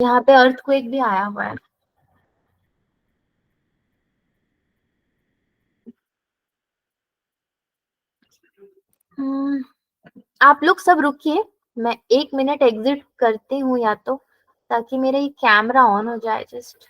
यहाँ पे अर्थक्वेक भी आया हुआ है। आप लोग सब रुकिए, मैं 1 मिनट एग्जिट करती हूँ या तो, ताकि मेरा ये कैमरा ऑन हो जाए just.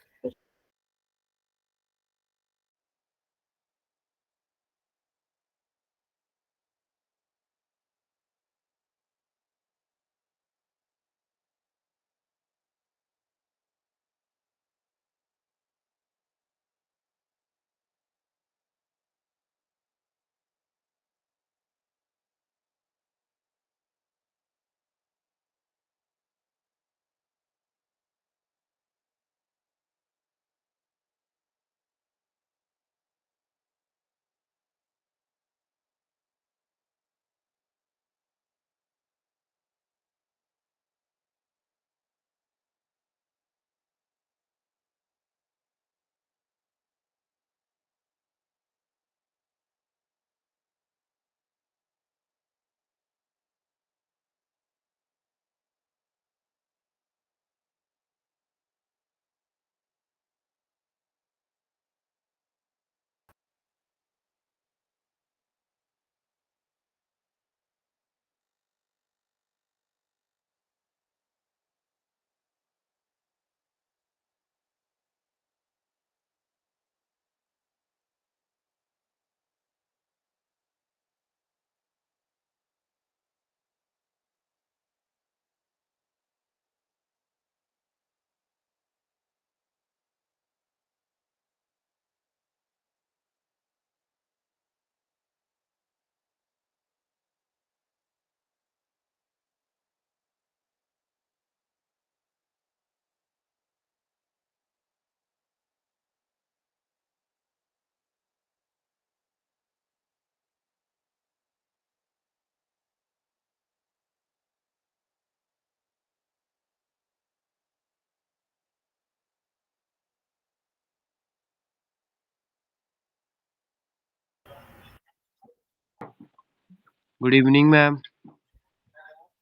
Good evening ma'am.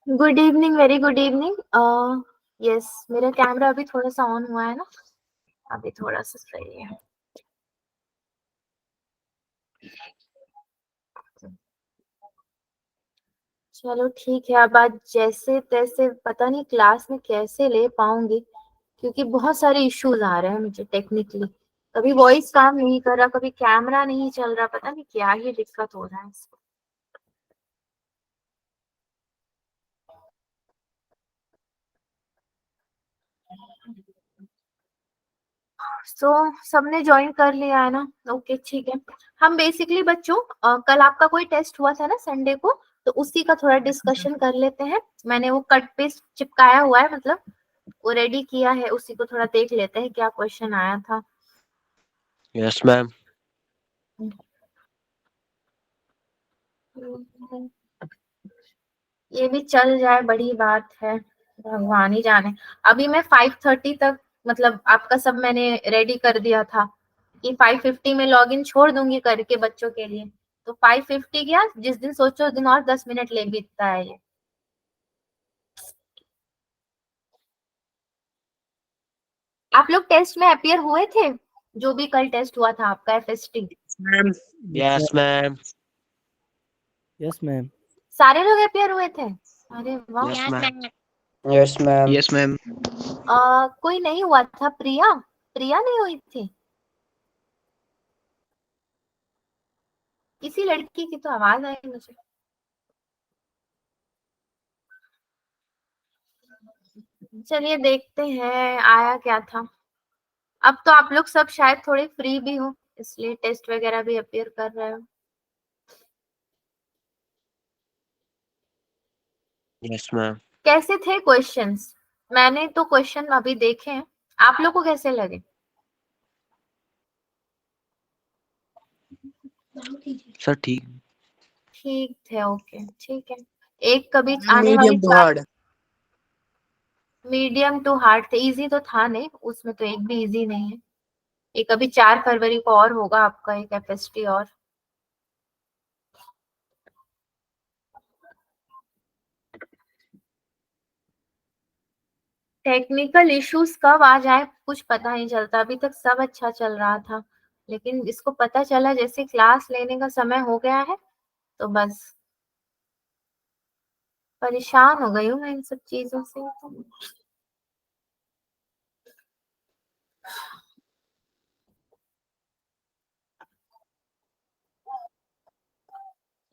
Good evening, very good evening. Yes, मेरा कैमरा अभी थोड़ा सा ऑन हुआ है ना, अभी थोड़ा सा सही है। चलो ठीक है, अब आज जैसे तैसे पता नहीं क्लास में कैसे ले पाऊंगी, क्योंकि बहुत सारे इश्यूज आ रहे हैं मुझे टेक्निकली। कभी वॉइस काम नहीं कर रहा, कभी कैमरा नहीं चल रहा, पता नहीं क्या ही दिक्कत हो रहा है इसको। सो सबने ज्वाइन कर लिया है ना? ओके ठीक है। हम बेसिकली बच्चों, कल आपका कोई टेस्ट हुआ था ना संडे को, तो उसी का थोड़ा डिस्कशन कर लेते हैं। मैंने वो कट पेस्ट चिपकाया हुआ है, मतलब वो रेडी किया है, उसी को थोड़ा देख लेते हैं क्या क्वेश्चन आया था। Yes ma'am. ये भी चल जाए बड़ी बात है, भगवान ही जाने। अभी मैं 5:30 तक, मतलब आपका सब मैंने रेडी कर दिया था कि 5:50 में लॉगिन छोड़ दूंगी करके बच्चों के लिए। तो 5:50 गया, जिस दिन सोचो उस दिन और 10 मिनट ले बीतता है ये। आप लोग टेस्ट में अपियर हुए थे? जो भी कल टेस्ट हुआ था आपका FST, ma'am. Yes ma'am. Yes ma'am. सारे लोग अपियर हुए थे? अरे वाह। Yes ma'am. Yes ma'am. Yes ma'am. कोई नहीं हुआ था? प्रिया, प्रिया नहीं हुई थी? किसी लड़की की तो आवाज आई मुझे। चलिए देखते हैं आया क्या था। अब तो आप लोग सब शायद थोड़े फ्री भी हो, इसलिए टेस्ट वगैरह भी अपियर कर रहे हो। Yes ma'am. कैसे थे क्वेश्चंस? मैंने तो क्वेश्चन अभी देखे हैं, आप लोग को कैसे लगे? सर ठीक। ठीक थे, ओके ठीक है। एक कभी आने वाली medium to hard. Medium to hard थे, इजी तो था नहीं, उसमें तो एक भी इजी नहीं है। एक अभी 4 फरवरी को और होगा आपका एक एफएसटी और। टेक्निकल इश्यूज कब आ जाए कुछ पता नहीं चलता। अभी तक सब अच्छा चल रहा था, लेकिन इसको पता चला जैसे क्लास लेने का समय हो गया है तो बस परेशान हो गई हूँ मैं इन सब चीजों से।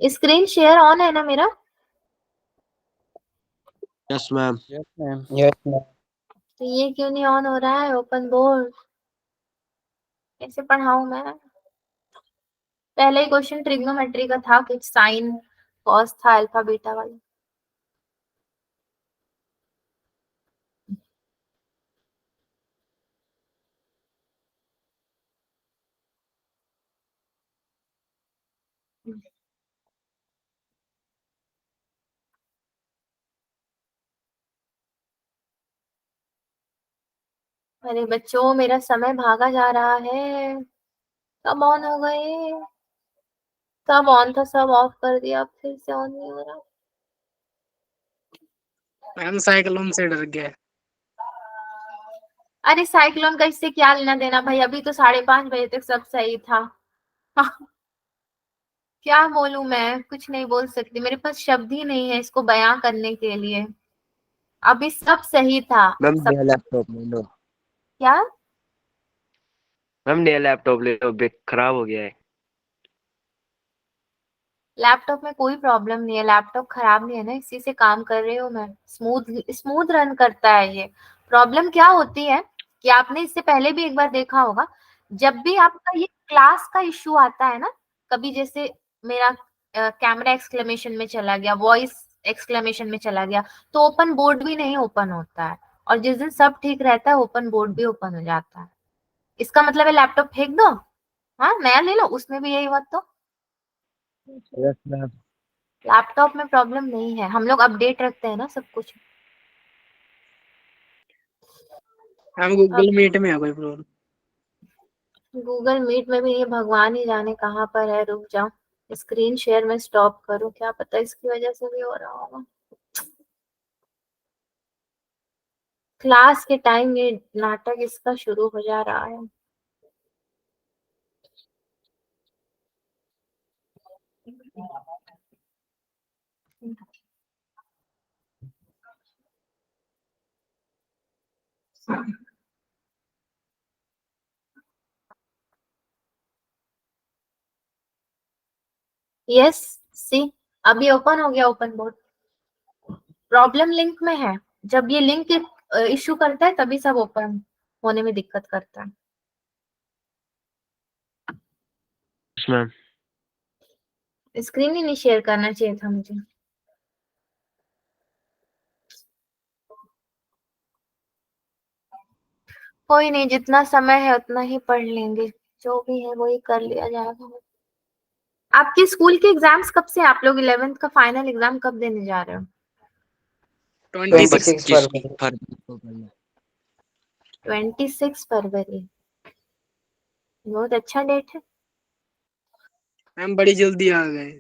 स्क्रीन शेयर ऑन है ना मेरा? Yes ma'am. Yes, ma'am. तो ये क्यों नहीं ऑन हो रहा है ओपन बोर्ड? कैसे पढ़ाऊं मैं? पहले ही क्वेश्चन ट्रिग्नोमेट्री का था, कुछ साइन कॉस था अल्फा बीटा वाला। अरे बच्चों मेरा समय भागा जा रहा है। कब ऑन हो गए? सब ऑन था, सब ऑफ कर दिया, अब फिर से ऑन नहीं हो रहा। मैम साइक्लोन से डर गया। अरे साइक्लोन का इससे क्या लेना देना भाई, अभी तो 5:30 बजे तक सब सही था। क्या बोलूं मैं, कुछ नहीं बोल सकती, मेरे पास शब्द ही नहीं है इसको बयां करने के लिए। अभी सब सही था मैम सब। नया लैपटॉप ले लो। क्या? मैम नया लैपटॉप ले लो, खराब हो गया है। लैपटॉप में कोई प्रॉब्लम नहीं है, लैपटॉप खराब नहीं है ना, इसी से काम कर रही हूँ मैं। स्मूथ स्मूथ रन करता है ये। प्रॉब्लम क्या होती है कि आपने इससे पहले भी एक बार देखा होगा, जब भी आपका ये क्लास का इश्यू आता है ना, कभी जैसे मेरा कैमरा एक्सक्लेमेशन में चला गया, वॉइस एक्सक्लेमेशन में चला गया, तो ओपन बोर्ड भी नहीं ओपन होता है। और जिस दिन सब ठीक रहता है ओपन बोर्ड भी ओपन हो जाता है। इसका मतलब है लैपटॉप फेंक दो, हाँ नया ले लो, उसमें भी यही हुआ तो। Yes, ma'am. लैपटॉप में प्रॉब्लम नहीं है, हम लोग अपडेट रखते हैं ना सब कुछ। मैम गूगल मीट में है कोई प्रॉब्लम? गूगल मीट में भी ये भगवान ही जाने कहाँ पर है। रुक जाओ, स्क्रीन शेयर में स्टॉप करूँ, क्या पता इसकी वजह से भी हो रहा होगा। क्लास के टाइम ये नाटक इसका शुरू हो जा रहा है। यस, सी अभी ओपन हो गया ओपन बोर्ड। प्रॉब्लम लिंक में है, जब ये लिंक इशू करता है तभी सब ओपन होने में दिक्कत करता है। Yes ma'am. स्क्रीन ही नहीं शेयर करना चाहिए था मुझे। कोई नहीं, जितना समय है उतना ही पढ़ लेंगे, जो भी है वही कर लिया जाएगा। आपके स्कूल के एग्जाम्स कब से? आप लोग 11th का फाइनल एग्जाम कब देने जा रहे हो? 26। 25 फरवरी को करना। 26 फरवरी, बहुत अच्छा डेट है। मैम बड़ी जल्दी आ गए।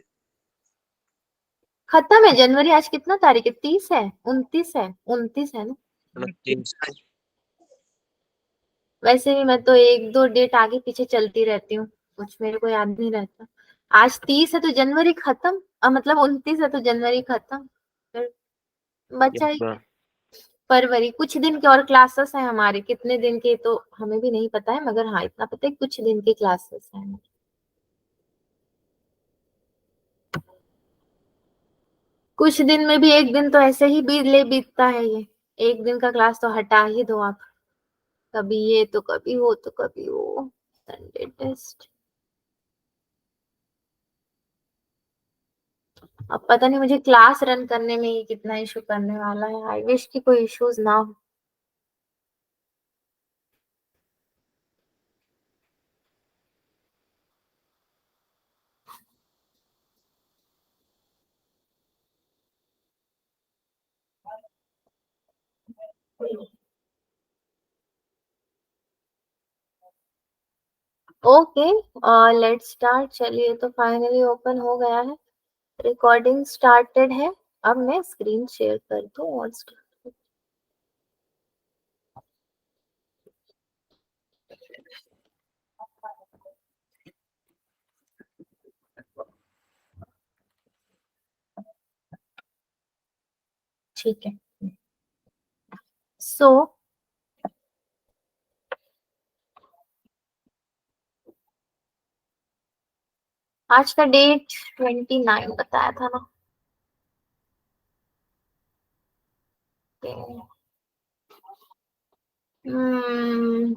खत्म है जनवरी, आज कितना तारीख है? 30 है, 29 है, 29 है ना? 29। वैसे भी मैं तो एक दो डेट आगे पीछे चलती रहती हूँ, कुछ मेरे को याद नहीं रहता। आज 30 है तो जनवरी खत्म, मतलब 29 है तो जनवरी खत्म, फिर बचा यस ही मैम। फरवरी। कुछ दिन के और क्लासेस हैं हमारे, कितने दिन के तो हमें भी नहीं पता है, मगर हाँ इतना पता है कुछ दिन के क्लासेस हैं। कुछ दिन में भी एक दिन तो ऐसे ही बीतता है ये। एक दिन का क्लास तो हटा ही दो आप, कभी ये तो कभी वो तो कभी वो। संडे टेस्ट, अब पता नहीं मुझे क्लास रन करने में ये कितना इशू करने वाला है। आई विश कि कोई इश्यूज ना हो। Okay, let's start. चलिए तो फाइनली ओपन हो गया है, रिकॉर्डिंग स्टार्टेड है। अब मैं स्क्रीन शेयर कर दूं और start। ठीक है। सो आज का डेट 29 बताया था ना। हम्म,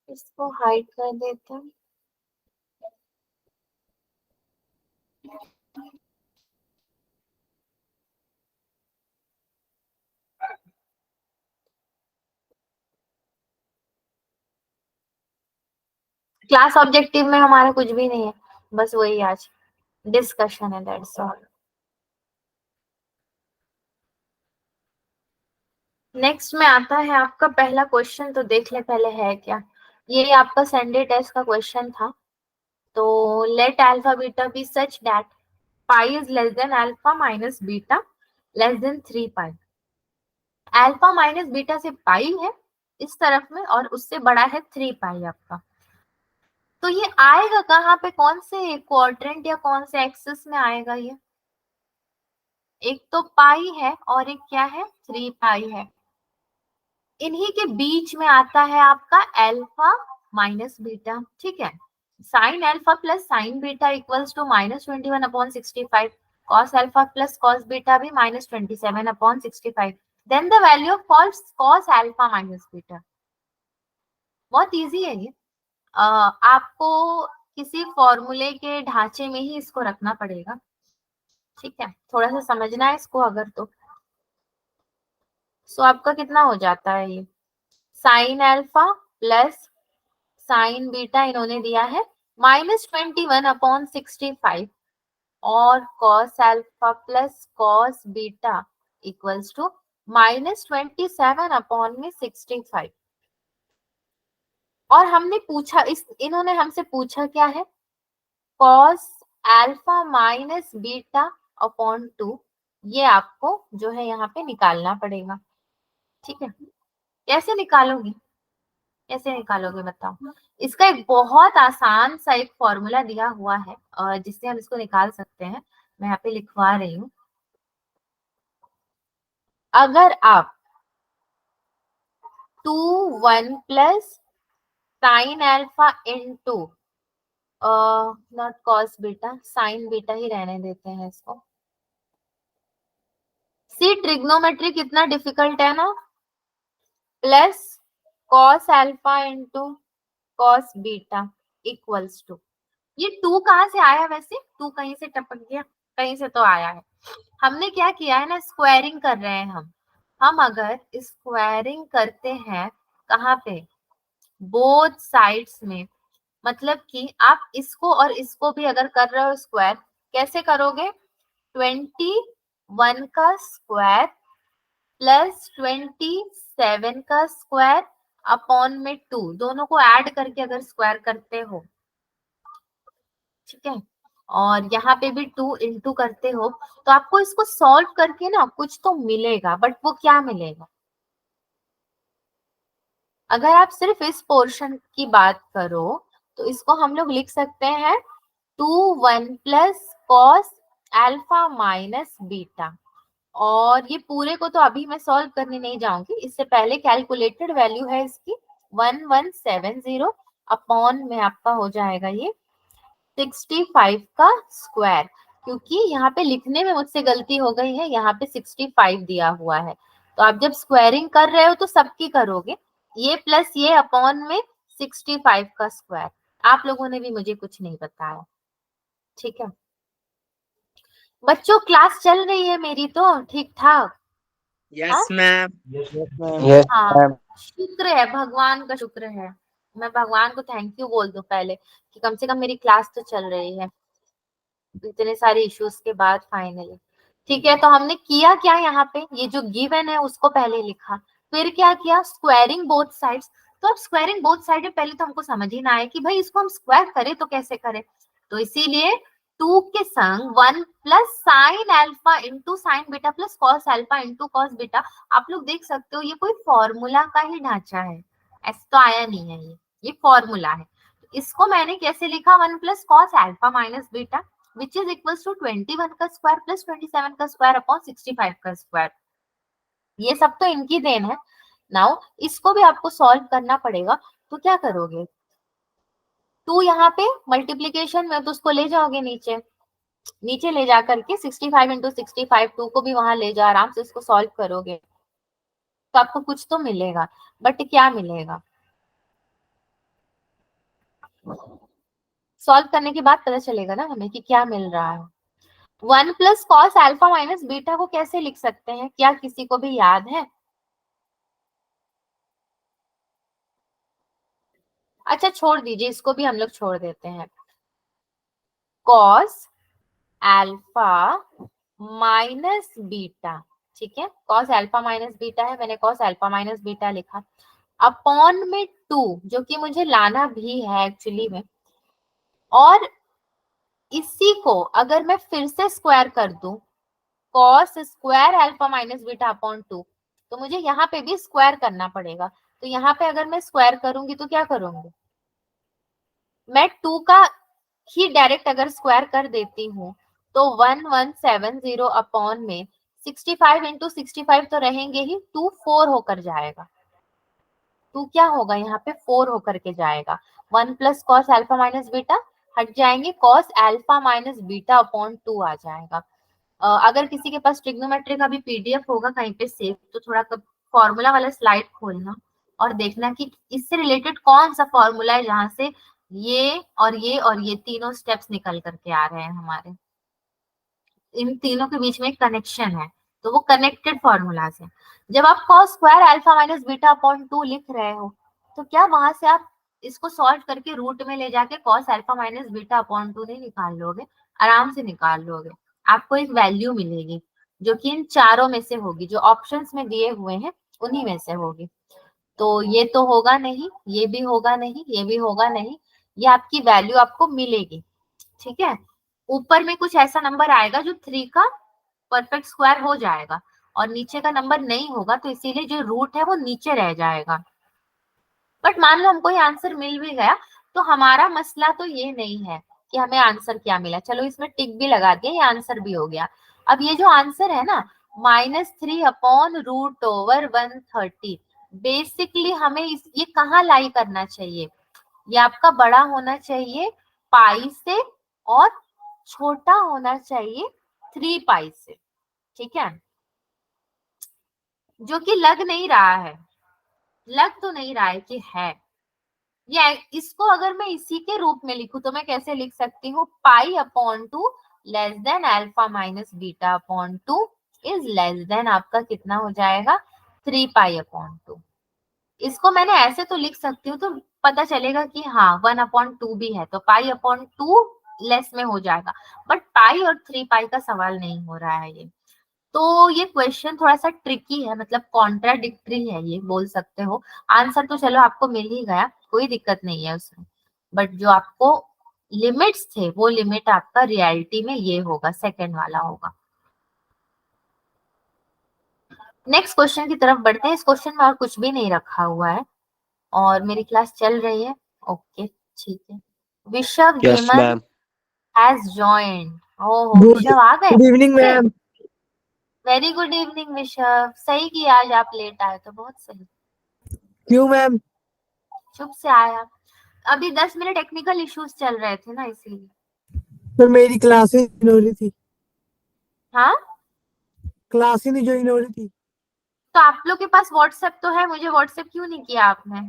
इसको हाइड कर देते हैं। क्लास ऑब्जेक्टिव में हमारा कुछ भी नहीं है, बस वही आज डिस्कशन है, दैट्स ऑल। नेक्स्ट में आता है आपका पहला क्वेश्चन, तो देख ले पहले है क्या। ये आपका संडे टेस्ट का क्वेश्चन था। तो let alpha beta be such that pi is less than alpha minus beta less than 3 pi. Alpha minus beta से पाई है इस तरफ में और उससे बड़ा है 3 पाई आपका। तो ये आएगा कहाँ पे, कौन से क्वाड्रेंट या कौन से एक्सिस में आएगा ये। एक तो पाई है और एक क्या है, 3 पाई है। इन्हीं के बीच में आता है आपका अल्फा माइनस बीटा, ठीक है। Sine alpha plus sine beta equals to -21/65, cos alpha plus cos beta भी -27/65। Then the value of cos alpha minus beta. बहुत इजी है ये। आपको किसी फॉर्मूले के ढांचे में ही इसको रखना पड़ेगा, ठीक है। थोड़ा सा समझना है इसको अगर तो। सो आपका कितना हो जाता है ये, sine alpha plus sine beta इन्होंने दिया है -21/65 और cos alpha plus cos beta equals to -27/65। और हमने पूछा इन्होंने हमसे पूछा क्या है, cos alpha minus beta upon 2। ये आपको जो है यहाँ पे निकालना पड़ेगा, ठीक है। कैसे निकालोगे, कैसे निकालोगे बताओ। इसका एक बहुत आसान सा एक फॉर्मूला दिया हुआ है जिससे हम इसको निकाल सकते हैं। मैं यहाँ पे लिखवा रही हूँ। अगर आप 2 1 plus sine alpha into not cos beta, sine beta ही रहने देते हैं इसको। सी ट्रिग्नोमेट्री कितना डिफिकल्ट है ना, plus cos alpha into cos beta equals to, ये 2 कहाँ से आया, वैसे 2 कहीं से टपक गया, कहीं से तो आया है। हमने क्या किया है ना, स्क्वायरिंग कर रहे हैं हम अगर स्क्वायरिंग करते हैं कहाँ पे, बोथ साइड्स में, मतलब कि आप इसको और इसको भी अगर कर रहे हो स्क्वायर, कैसे करोगे, 21 का स्क्वायर प्लस 27 का स्क्वायर अपॉन में 2, दोनों को ऐड करके अगर स्क्वायर करते हो, ठीक है, और यहाँ पे भी 2 इंटू करते हो, तो आपको इसको सॉल्व करके ना कुछ तो मिलेगा, बट वो क्या मिलेगा। अगर आप सिर्फ इस पोर्शन की बात करो तो इसको हम लोग लिख सकते हैं 2 1 plus cos alpha minus beta. और ये पूरे को तो अभी मैं सॉल्व करने नहीं जाऊंगी, इससे पहले कैलकुलेटेड वैल्यू है इसकी 1170 अपॉन में आपका हो जाएगा ये 65 का स्क्वायर, क्योंकि यहाँ पे लिखने में मुझसे गलती हो गई है, यहाँ पे 65 दिया हुआ है। तो आप जब स्क्वायरिंग कर रहे हो तो सबकी करोगे, ये प्लस ये अपॉन में 65 का स्क्वायर। आप लोगों ने भी मुझे कुछ नहीं बताया, ठीक है बच्चों। क्लास चल रही है मेरी तो ठीक ठाक। Yes ma'am. यस हाँ, मैम। शुक्र है, भगवान का शुक्र है। मैं भगवान को थैंक यू बोल दूं पहले कि कम से कम मेरी क्लास तो चल रही है इतने सारे इश्यूज के बाद फाइनली, ठीक है। तो हमने किया क्या, यहाँ पे ये जो गिवन है उसको पहले लिखा, फिर क्या किया, स्क्वायरिंग बोथ साइड्स। तो अब स्क्वायरिंग बोथ साइड में पहले तो हमको समझ ही ना आए कि भाई इसको हम स्क्वायर करें तो कैसे करें, तो इसीलिए 2 के संग 1 plus sine alpha into sine beta plus cos alpha into cos beta. आप लोग देख सकते हो ये कोई फॉर्मूला का ही ढांचा है, ऐसा तो आया नहीं है ये, ये फॉर्मूला है। इसको मैंने कैसे लिखा, 1 plus cos alpha minus beta which is equal to 21 का स्क्वायर प्लस 27 का स्क्वायर अपॉन 65 का स्क्वायर। ये सब तो इनकी देन है। नाउ इसको भी आपको सॉल्व करना पड़ेगा। तो क्या करोगे, 2 यहाँ पे मल्टीप्लीकेशन में, तो उसको ले जाओगे नीचे, नीचे ले जा करके 65 इंटू 65, 2 को भी वहां ले जाओ, आराम से इसको सॉल्व करोगे तो आपको कुछ तो मिलेगा। बट क्या मिलेगा, सॉल्व करने के बाद पता चलेगा ना हमें कि क्या मिल रहा है। 1 plus cos alpha minus beta को कैसे लिख सकते हैं, क्या किसी को भी याद है? अच्छा छोड़ दीजिए, इसको भी हम लोग छोड़ देते हैं। कॉस अल्फा माइनस बीटा, ठीक है, कॉस अल्फा माइनस बीटा है, मैंने कॉस अल्फा माइनस बीटा लिखा, अपॉन में 2 जो कि मुझे लाना भी है एक्चुअली में, और इसी को अगर मैं फिर से स्क्वायर कर दूं, cos square alpha minus beta upon 2, तो मुझे यहाँ पे भी स्क्वायर करना पड़ेगा। तो यहाँ पे अगर मैं स्क्वायर करूंगी तो क्या करूंगी, मैं 2 का ही डायरेक्ट अगर स्क्वायर कर देती हूँ तो 1170 अपॉन में 65 इंटू 65 तो रहेंगे ही, 2 4 होकर जाएगा, 2 क्या होगा यहाँ पे 4 होकर के जाएगा। 1 plus cos alpha minus beta हट जाएंगे, cos alpha minus beta upon 2 आ जाएगा। अगर किसी के पास ट्रिग्नोमेट्री का भी पीडीएफ होगा कहीं पे सेव, तो थोड़ा फॉर्मूला वाला स्लाइड खोलना और देखना कि इससे रिलेटेड कौन सा फॉर्मूला है जहां से ये और ये और ये तीनों स्टेप्स निकल करके आ रहे हैं हमारे, इन तीनों के बीच में एक कनेक्शन है, तो वो कनेक्टेड फॉर्मूलाज है। जब आप cos square alpha minus beta upon 2 लिख रहे हो तो क्या वहां से आप इसको सॉल्व करके रूट में ले जाके cos alpha minus beta upon 2 नहीं निकाल लोगे, आराम से निकाल लोगे। आपको एक वैल्यू मिलेगी जो कि इन चारों में से होगी, जो ऑप्शंस में दिए हुए हैं उन्हीं में से होगी। तो ये तो होगा नहीं, ये भी होगा नहीं, ये भी होगा नहीं, ये आपकी वैल्यू आपको मिलेगी, ठीक है। ऊपर में कुछ ऐसा नंबर आएगा जो 3 का परफेक्ट स्क्वायर हो जाएगा और नीचे का नंबर नहीं होगा, तो इसीलिए जो रूट है वो नीचे रह जाएगा। बट मान लो हमको ये आंसर मिल भी गया तो हमारा मसला तो ये नहीं है कि हमें आंसर क्या मिला, चलो इसमें टिक भी लगा दिया, ये आंसर भी हो गया। अब ये जो आंसर है ना -3 अपॉन रूट ओवर 130, बेसिकली हमें ये कहाँ लाई करना चाहिए, ये आपका बड़ा होना चाहिए पाई से और छोटा होना चाहिए 3 पाई से, ठीक है, जो कि लग नहीं रहा है, लग तो नहीं रहा है कि है। या इसको अगर मैं इसी के रूप में लिखूं तो मैं कैसे लिख सकती हूँ, pi upon 2 less than alpha minus beta upon 2 is less then आपका कितना हो जाएगा 3 पाई अपॉन 2। इसको मैंने ऐसे तो लिख सकती हूँ तो पता चलेगा कि हाँ 1 अपॉन 2 भी है, तो पाई अपॉन 2 लेस में हो जाएगा, बट पाई और 3 पाई का सवाल नहीं हो रहा है ये। तो ये क्वेश्चन थोड़ा सा ट्रिकी है, मतलब कॉन्ट्राडिक्टरी है ये बोल सकते हो। आंसर तो चलो आपको मिल ही गया, कोई दिक्कत नहीं है उसमें, बट जो आपको लिमिट्स थे वो लिमिट आपका रियलिटी में ये होगा, सेकंड वाला होगा। नेक्स्ट क्वेश्चन की तरफ बढ़ते हैं। इस क्वेश्चन में और कुछ भी नहीं रखा हुआ है और मेरी क्लास चल रही है, ओके ठीक है। विशव yes Dhiman ma'am. Has joined. ओहो गुड विशव आ गए, good evening ma'am. Very good evening विशव, सही किया आज आप लेट आए तो, बहुत सही, क्यों मैम? चुप से आया। अभी 10 मिनट टेक्निकल इश्यूज चल रहे थे ना इसीलिए। तो मेरी क्लास ही नहीं हो रही थी, हाँ क्लास ही नहीं ज्वाइन हो रही थी। तो आप लोग के पास व्हाट्सएप तो है, मुझे व्हाट्सएप क्यों नहीं किया आपने?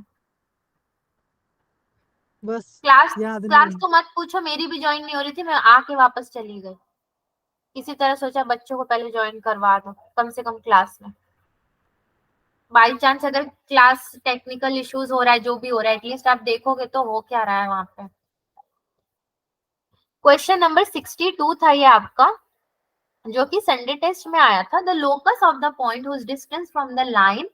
बस क्लास याद क्लास नहीं। तो मत पूछो, मेरी भी ज्वाइन नहीं हो रही थी, मैं आके वापस चली गई। किसी तरह सोचा बच्चों को पहले ज्वाइन करवा दो कम से कम क्लास में, बाई चांस अगर क्लास टेक्निकल इश्यूज हो रहा है, जो भी हो रहा है, एटलीस्ट आप देखोगे तो हो क्या रहा है वहां पे। क्वेश्चन नंबर 62 था ये आपका, जो कि संडे टेस्ट में आया था। The locus of the point whose distance from the line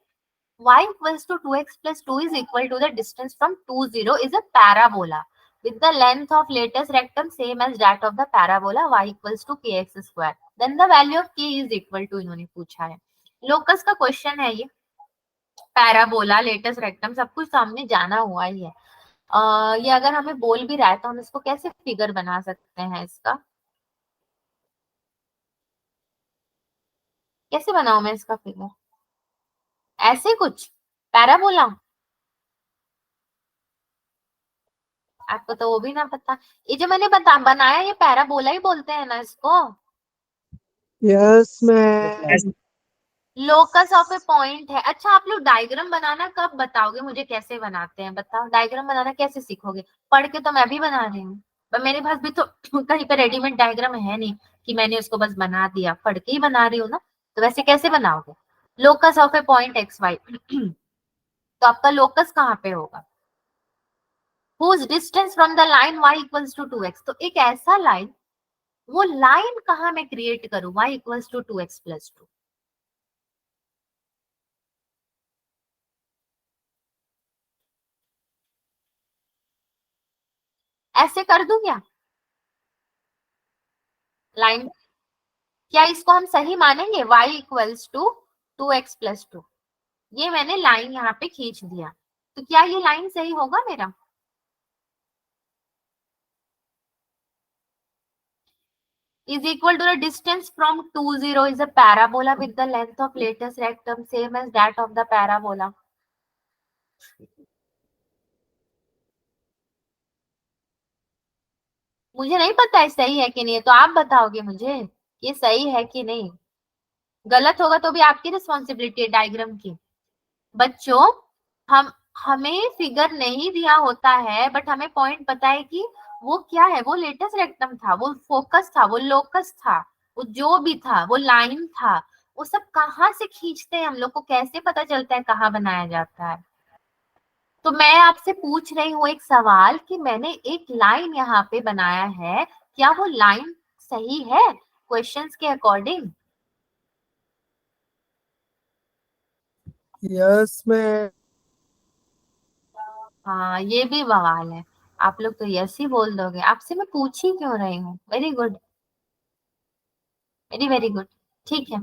y equals to 2x plus 2 is equal to the distance from 2 0 is a parabola with the length of latest rectum same as that of the parabola y equals to kx square, then the value of k is equal to, इन्होंने पूछा है। Locus का question है ये, parabola latus rectum सब कुछ सामने जाना हुआ ही है। ये अगर हमें बोल भी रहा है तो हम इसको कैसे फिगर बना सकते हैं इसका? कैसे बनाऊं मैं इसका फिगर? ऐसे कुछ पैराबोला? आपको तो वो भी ना पता। ये जो मैंने बनाया ये पैराबोला ही बोलते हैं ना इसको? Yes ma'am. Locus of a point है। अच्छा, आप लोग डायग्राम बनाना कब बताओगे मुझे? कैसे बनाते हैं बताओ? डायग्राम बनाना कैसे सीखोगे? पढ़ के तो मैं भी बना रही हूँ, पर मेरे पास भी तो कहीं पे रेडीमेड डायग्राम है नहीं कि मैंने उसको बस बना दिया, पढ़ के ही बना रही हूँ ना। तो वैसे कैसे बनाओगे? Locus of a point x y तो आपका लोकस कहाँ पे होगा? whose distance from the line y equals to 2x। तो एक ऐसा लाइन, वो लाइन कहाँ मैं क्रिएट करूँ? y equals to 2x plus 2। ऐसे कर दूं क्या लाइन? क्या इसको हम सही मानेंगे? y equals to 2x plus 2, ये मैंने लाइन यहाँ पे खींच दिया, तो क्या ये लाइन सही होगा मेरा? is equal to the distance from 2 0 is a parabola with the length of latest rectum same as that of the parabola। मुझे नहीं पता है सही है कि नहीं, तो आप बताओगे मुझे ये सही है कि नहीं। गलत होगा तो भी आपकी रिस्पॉन्सिबिलिटी है डायग्राम की। बच्चों, हम हमें फिगर नहीं दिया होता है, बट हमें पॉइंट पता है कि वो क्या है। वो लेटेस्ट रेक्टम था, वो फोकस था, वो लोकस था, वो जो भी था, वो लाइन था, वो सब कहाँ से खींचते हैं हम लोग को कैसे पता चलता है कहाँ बनाया जाता है? तो मैं आपसे पूछ रही हूँ एक सवाल कि मैंने एक लाइन यहाँ पे बनाया है, क्या वो लाइन सही है क्वेश्चंस के अकॉर्डिंग? Yes ma'am. हाँ, ये भी बवाल है। आप लोग तो यस ही बोल दोगे, आपसे मैं पूछ ही क्यों रही हूँ। Very good, very very good. ठीक है,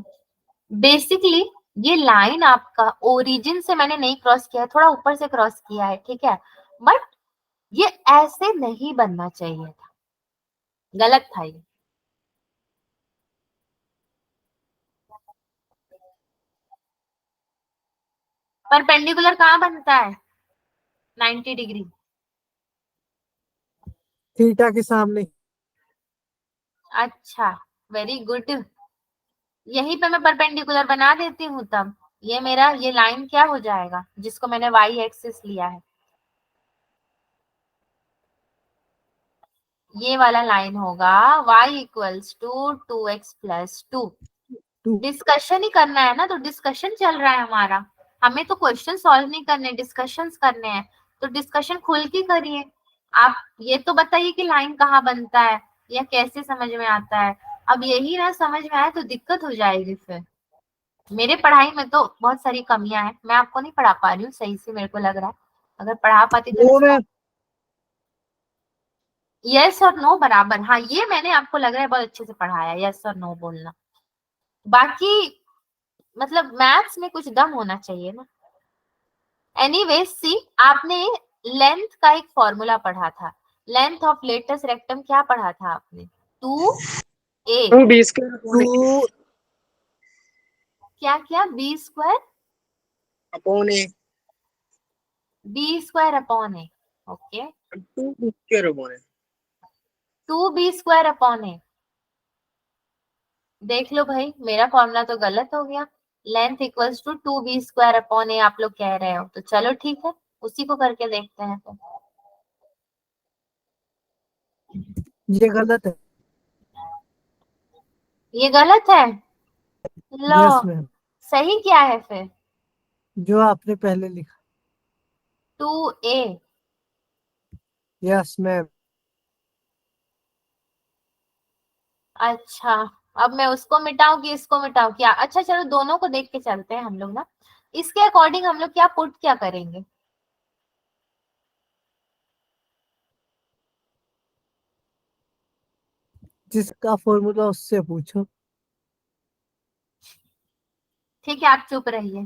बेसिकली ये लाइन आपका ओरिजिन से मैंने नहीं क्रॉस किया है, थोड़ा ऊपर से क्रॉस किया है, ठीक है, बट ये ऐसे नहीं बनना चाहिए था, गलत था ये। परपेंडिकुलर कहाँ बनता है 90 डिग्री? थीटा के सामने। अच्छा, वेरी गुड। यहीं पे मैं परपेंडिकुलर बना देती हूँ, तब ये मेरा ये लाइन क्या हो जाएगा जिसको मैंने वाई एक्सिस लिया है? ये वाला लाइन होगा y equals to 2x plus 2। Discussion ही करना है ना, तो डिस्कशन चल रहा है हमारा, हमें तो क्वेश्चन सॉल्व नहीं करने, डिस्कशंस करने हैं, तो डिस्कशन खुल के करिए। आप ये तो बताइए कि लाइन कहाँ बनता है या कैसे समझ में आता है। अब यही ना समझ में आए तो दिक्कत हो जाएगी फिर। मेरे पढ़ाई में तो बहुत सारी कमियां हैं, मैं आपको नहीं पढ़ा पा रही हूँ सही से, मेरे को लग रहा है। अगर पढ़ा पाती तो वो मैम। यस और नो बराबर, हाँ ये मैंने आपको लग रहा है बहुत अच्छे से पढ़ाया, यस और नो बोलना। बाकी मतलब मैथ्स में कुछ दम होना चाहिए ना। एनीवेज सी, आपने लेंथ का एक फॉर्मूला पढ़ा था, लेंथ ऑफ लेटेस्ट रेक्टम क्या पढ़ा था आपने? 2a। 2b square upon two क्या क्या? B square, upon A. B square upon A. Okay, 2b square upon A. 2b square upon A. देख लो भाई, मेरा फॉर्मूला तो गलत हो गया। Length equals to 2b square upon A आप लोग कह रहे हो, तो चलो ठीक है, उसी को करके देखते हैं तो। ये गलत है। ये गलत है? लो, यस मैम। सही क्या है फिर? जो आपने पहले लिखा। 2a। Yes ma'am. अच्छा, अब मैं उसको मिटाऊं कि इसको मिटाऊं क्या? अच्छा चलो, दोनों को देख के चलते हैं हम लोग ना। इसके अकॉर्डिंग हम लोग क्या पुट क्या करेंगे? जिसका फॉर्मूला उससे पूछो। ठीक है, आप चुप रहिए।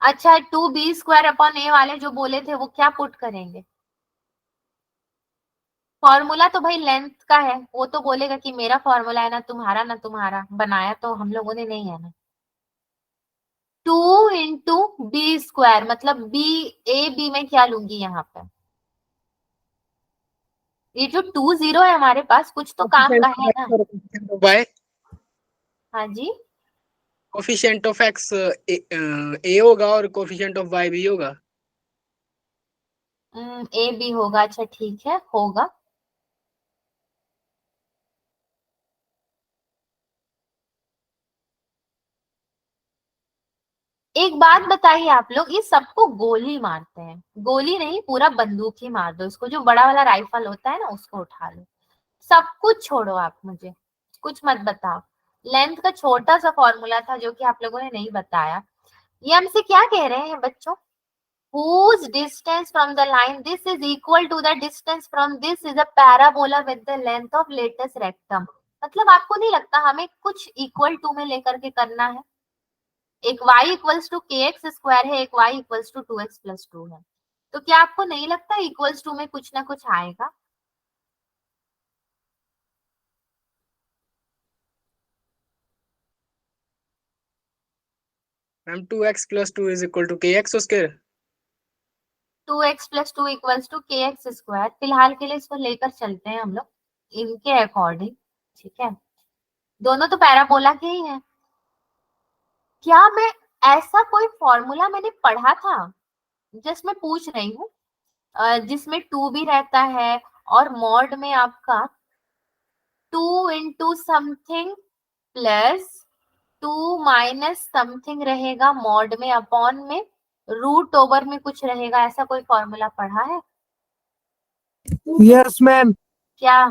अच्छा, 2b स्क्वायर अपॉन ए वाले जो बोले थे वो क्या पुट करेंगे? फॉर्मूला तो भाई लेंथ का है, वो तो बोलेगा कि मेरा फॉर्मूला है ना तुम्हारा, बनाया तो हम लोगों ने नहीं है ना। 2 × b², मतलब b में क्या लूंगी यहाँ पे, ये जो 2 0 है हमारे पास, कुछ तो काम का है ना। y हाँ जी, कोफिशिएंट ऑफ x a होगा और कोफिशिएंट ऑफ y b होगा। ए बी होगा, अच्छा ठीक है, होगा। एक बात बताइए आप लोग, ये सबको गोली मारते हैं, गोली नहीं पूरा बंदूक ही मार दो इसको, जो बड़ा वाला राइफल होता है ना उसको उठा लो। सब कुछ छोड़ो, आप मुझे कुछ मत बताओ। लेंथ का छोटा सा फॉर्मूला था जो कि आप लोगों ने नहीं बताया। ये हमसे क्या कह रहे हैं बच्चों, whose distance from the line this is equal to the distance from this is a parabola with the length of latest rectum। मतलब आपको नहीं लगता हमें कुछ इक्वल टू में लेकर के करना है। एक y equals to k x square है, एक y इक्वल्स टू 2x+2 है, तो क्या आपको नहीं लगता इक्वल्स टू में कुछ ना कुछ आएगा। Ma'am 2x+2 is equal to kx square. 2x+2 equals to k x square, फिलहाल के लिए इसको लेकर चलते हैं हम लोग इनके अकॉर्डिंग, ठीक है। दोनों तो पैराबोला के ही हैं। क्या मैं ऐसा कोई फॉर्मूला मैंने पढ़ा था, जस्ट मैं पूछ रही हूँ, जिसमें 2 भी रहता है और मॉड में आपका 2 × समथिंग प्लस 2 - समथिंग रहेगा मॉड में, अपॉन में रूट ओवर में कुछ रहेगा, ऐसा कोई फॉर्मूला पढ़ा है यस मैम। क्या।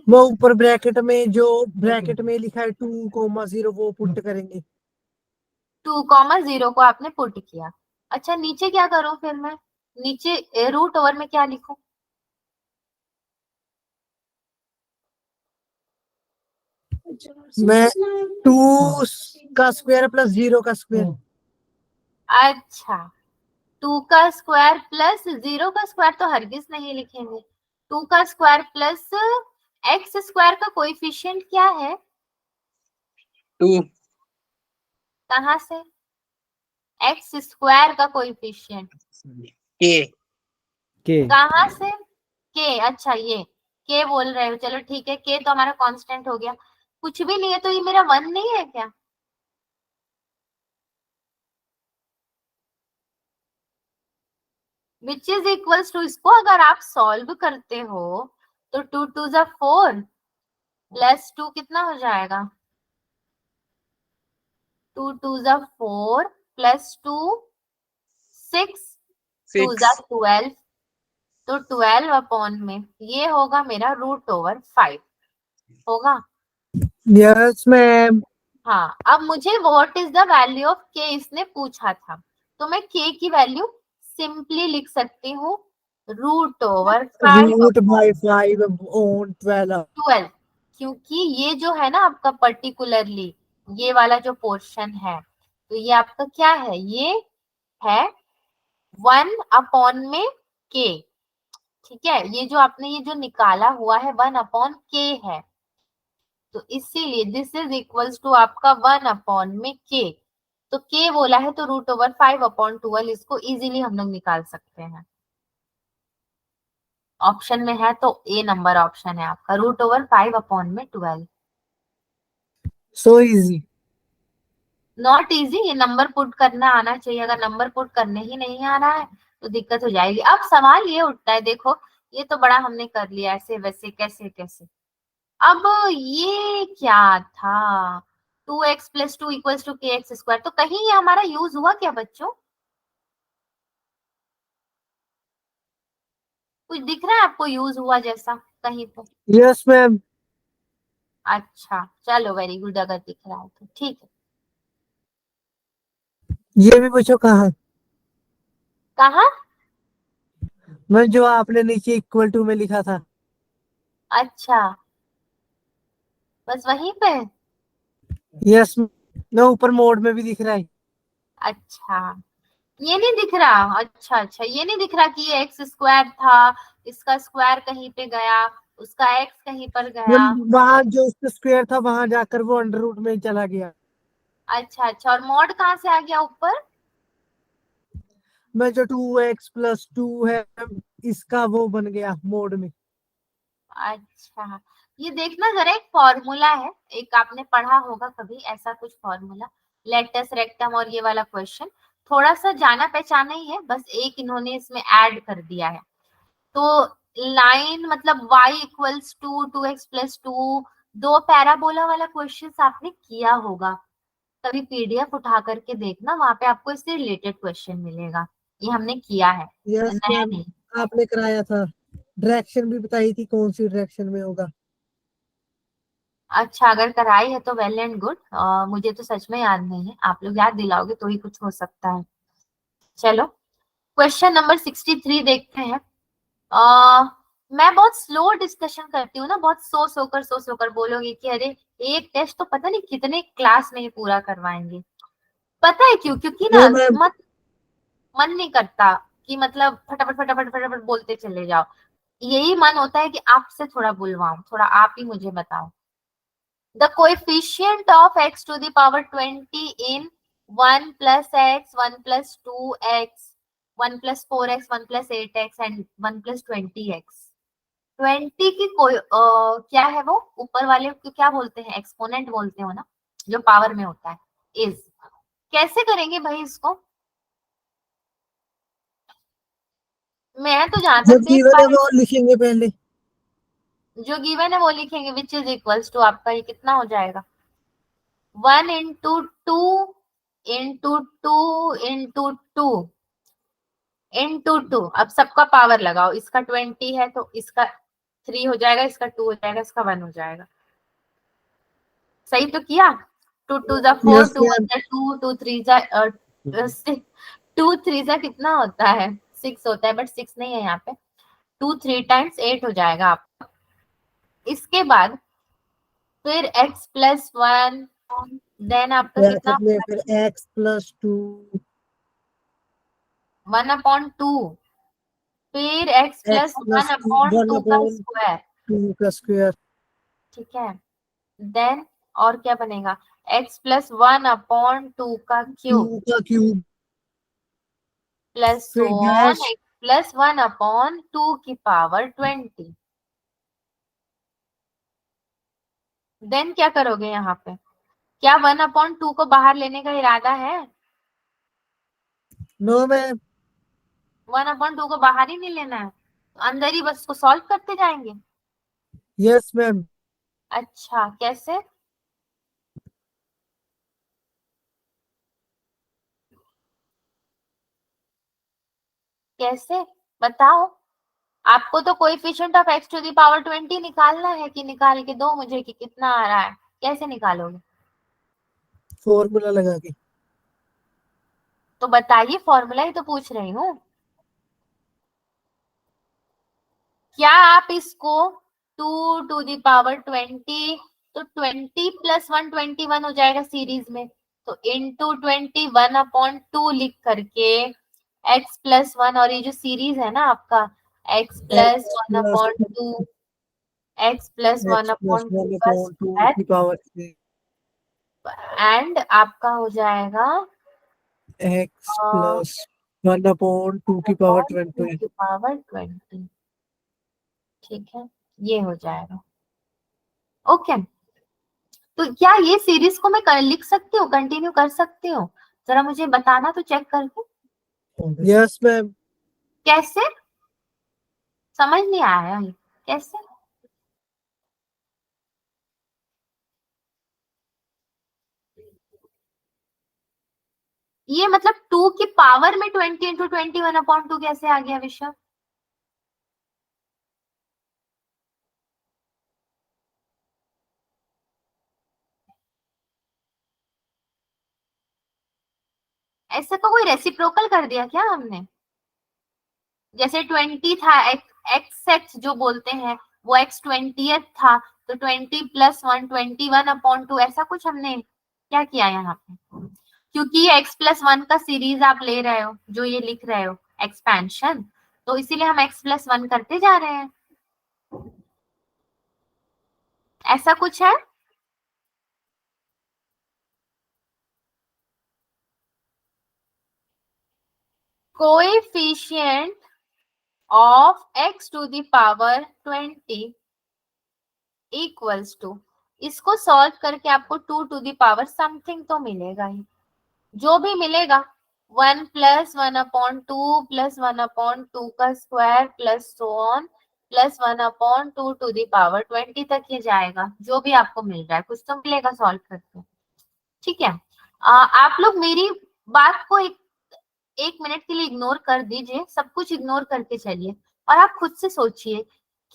वो ऊपर ब्रैकेट में जो ब्रैकेट में लिखा है 2,0 वो पुट करेंगे। 2,0 को आपने पुट किया, अच्छा नीचे क्या करूं फिर मैं, नीचे रूट ओवर में क्या लिखूं। मैं 2 का स्क्वायर प्लस 0 का स्क्वायर। अच्छा 2 का स्क्वायर प्लस 0 का स्क्वायर तो हरगिज नहीं लिखेंगे। 2 का स्क्वायर प्लस एक्स स्क्वायर का कोएफिशिएंट क्या है, 2 कहाँ से, एक्स स्क्वायर का कोएफिशिएंट k कहाँ से, के, अच्छा ये के बोल रहे हो, चलो ठीक है, के तो हमारा कांस्टेंट हो गया, कुछ भी नहीं है तो ये मेरा 1 नहीं है क्या। विच इज इक्वल्स टू, इसको अगर आप सॉल्व करते हो तो 2 2 ज़ा 4 प्लस 2 कितना हो जाएगा, 2 2 ज़ा 4 प्लस 2 6 2 ज़ा 12, तो 12 अपॉन में ये होगा मेरा रूट ओवर 5 होगा। Yes ma'am. हाँ, अब मुझे what is the value of के इसने पूछा था, तो मैं के की वैल्यू सिंपली लिख सकती हूँ root over 5 root by 5 on 12। 12, क्योंकि ये जो है ना आपका पर्टिकुलरली ये वाला जो पोर्शन है, तो ये आपका क्या है, ये है 1 अपॉन में के, ठीक है, ये जो आपने ये जो निकाला हुआ है 1 अपॉन के है, तो इसीलिए दिस इज इक्वल्स टू आपका 1 अपॉन में के, तो के बोला है तो रूट ओवर 5 अपॉन 12, इसको इजीली हम लोग निकाल सकते हैं। ऑप्शन में है तो ए नंबर ऑप्शन है आपका, रूट ओवर 5 अपॉन में 12। So easy. नॉट इजी, ये नंबर पुट करना आना चाहिए, अगर नंबर पुट करने ही नहीं आ रहा है तो दिक्कत हो जाएगी। अब सवाल ये उठता है, देखो ये तो बड़ा हमने कर लिया ऐसे वैसे कैसे कैसे, अब ये क्या था 2x+2 equals to k x square, तो कहीं ये हमारा यूज हुआ क्या बच्चों, कुछ दिख रहा है आपको यूज हुआ जैसा कहीं पे। Yes ma'am. अच्छा चलो वेरी गुड, अगर दिख रहा है तो ठीक है। ये भी पूछो कहाँ। कहा, मैम जो आपने नीचे इक्वल टू में लिखा था। अच्छा बस वहीं पे, यस ना, ऊपर मोड में भी दिख रहा है। अच्छा ये नहीं दिख रहा, अच्छा अच्छा, ये नहीं दिख रहा कि ये एक्स स्क्वायर था, इसका स्क्वायर कहीं पे गया, उसका एक्स कहीं पर गया। वहां जो उसका स्क्वायर था वहां जाकर वो अंडर रूट में ही चला गया। अच्छा अच्छा, और मॉड कहाँ से आ गया ऊपर? मैं जो 2x+2 है इसका वो बन गया मोड में। अच्छा, ये देखना जरा, एक फॉर्मूला है, एक आपने पढ़ा होगा कभी ऐसा कुछ फॉर्मूला, लेटस रेक्टम और ये वाला क्वेश्चन थोड़ा सा जाना पहचाना ही है, बस एक इन्होंने इसमें ऐड कर दिया है। तो लाइन मतलब y इक्वल्स टू 2x+2, दो पैराबोला वाला क्वेश्चन आपने किया होगा कभी, पीडीएफ उठा करके देखना, वहां पे आपको इससे रिलेटेड क्वेश्चन मिलेगा, ये हमने किया है, यस नया मैम, नहीं। आपने कराया था, डायरेक्शन भी बताई थी कौन सी डायरेक्शन में होगा। अच्छा, अगर कराई है तो वेल एंड गुड, मुझे तो सच में याद नहीं है, आप लोग याद दिलाओगे तो ही कुछ हो सकता है। चलो, क्वेश्चन नंबर 63 देखते हैं। मैं बहुत स्लो डिस्कशन करती हूँ ना, बहुत सो सोकर बोलोगे कि अरे एक टेस्ट तो पता नहीं कितने क्लास में ये पूरा करवाएंगे। पता है क्यों? क्योंकि ना नो मैम। मन नहीं करता कि मतलब फटाफट फटाफट फटाफट बोलते चले जाओ, यही मन होता है कि आपसे थोड़ा बुलवाऊं, थोड़ा आप ही मुझे बताओ। The coefficient of x to the power 20 in 1 plus x, 1 plus 2x, 1 plus 4x, 1 plus 8x and 1 plus 20x। 20 की कोई क्या है वो, ऊपर वाले को क्या बोलते हैं? एक्सपोनेंट बोलते हो ना, जो पावर में होता है, इज। कैसे करेंगे भाई इसको? मैं तो जहां जो तक देख गिवन पा है रही वो लिखेंगे पहले। हूँ, जो गिवन है वो लिखेंगे, विच इज इक्वल्स टू, आपका ये कितना हो जाएगा? 1 इंटू 2 इंटू 2 इंटू 2 इंटू 2। अब सबका पावर लगाओ, इसका 20 है तो इसका 3 हो जाएगा, इसका 2 हो जाएगा, इसका 1 हो जाएगा। सही तो किया? 2 2 जा 4, यस 2 1 मैम। जा 2, 2 3 जा 2 3 जा कितना होता है? 6 होता है, बट 6 नहीं है यहाँ पे। 2 3 टाइम्स 8 हो जाएगा आपका। इसके बाद फिर x+1, देन आपका कितना? ब्रैकेट में फिर x+2 1/2, फिर x plus one x+2 upon 1 two का अपॉन स्क्वायर। 2 का स्क्वायर। ठीक है, देन और क्या बनेगा? x+1/2 का 2 क्यूब का क्यूब। प्लस फिर वन डैश। x+1/2 की पावर 20। देन क्या करोगे यहाँ पे? क्या 1/2 को बाहर लेने का इरादा है? No ma'am. 1/2 को बाहर ही नहीं लेना है, तो अंदर ही बस उसको सॉल्व करते जाएंगे। Yes ma'am. अच्छा, कैसे? कैसे बताओ? आपको तो coefficient of x to the power 20 निकालना है, कि निकाल के दो मुझे कि कितना आ रहा है, कैसे निकालोगे? फॉर्मूला लगा के। तो बताइए, फॉर्मूला ही तो पूछ रही हूँ। क्या आप इसको 2 टू द पावर 20, तो 20 प्लस 1 21 हो जाएगा सीरीज में, तो इंटू 20 1/2 लिख करके x+1, और ये जो सीरीज है ना आपका, x plus x one plus upon two x plus one x plus upon two 1 का अपॉन 2 स्क्वायर, की पावर एंड आपका हो जाएगा x प्लस 1 अपॉन 2 की पावर 2 20। की पावर 20। ठीक है, ये हो जाएगा। ओके, तो क्या ये सीरीज को मैं लिख सकती हूँ, कंटिन्यू कर सकती हूँ? जरा मुझे बताना तो चेक करके। Yes ma'am. कैसे? समझ नहीं आया ये, कैसे? ये मतलब 2 की पावर में 20 इंटू 21/2 कैसे आ गया विषय? ऐसे का कोई रेसिप्रोकल कर दिया क्या हमने? जैसे 20 था, एक्स जो बोलते हैं वो x20 था, तो 20 प्लस 1 21/2, ऐसा कुछ हमने क्या किया यहाँ पे? क्योंकि ये x+1 का सीरीज आप ले रहे हो, जो ये लिख रहे हो एक्सपेंशन, तो इसीलिए हम x+1 करते जा रहे हैं। ऐसा कुछ है? Coefficient of x to the power 20 equals to, इसको सॉल्व करके आपको 2 टू द पावर समथिंग तो मिलेगा ही, जो भी मिलेगा 1 + 1/2 + 1/2 का square plus so on plus 1/2 to the power 20 तक ये जाएगा, जो भी आपको मिल रहा है कुछ तो मिलेगा सॉल्व करके। ठीक है, आप लोग मेरी बात को एक मिनट के लिए इग्नोर कर दीजिए, सब कुछ इग्नोर करके चलिए और आप खुद से सोचिए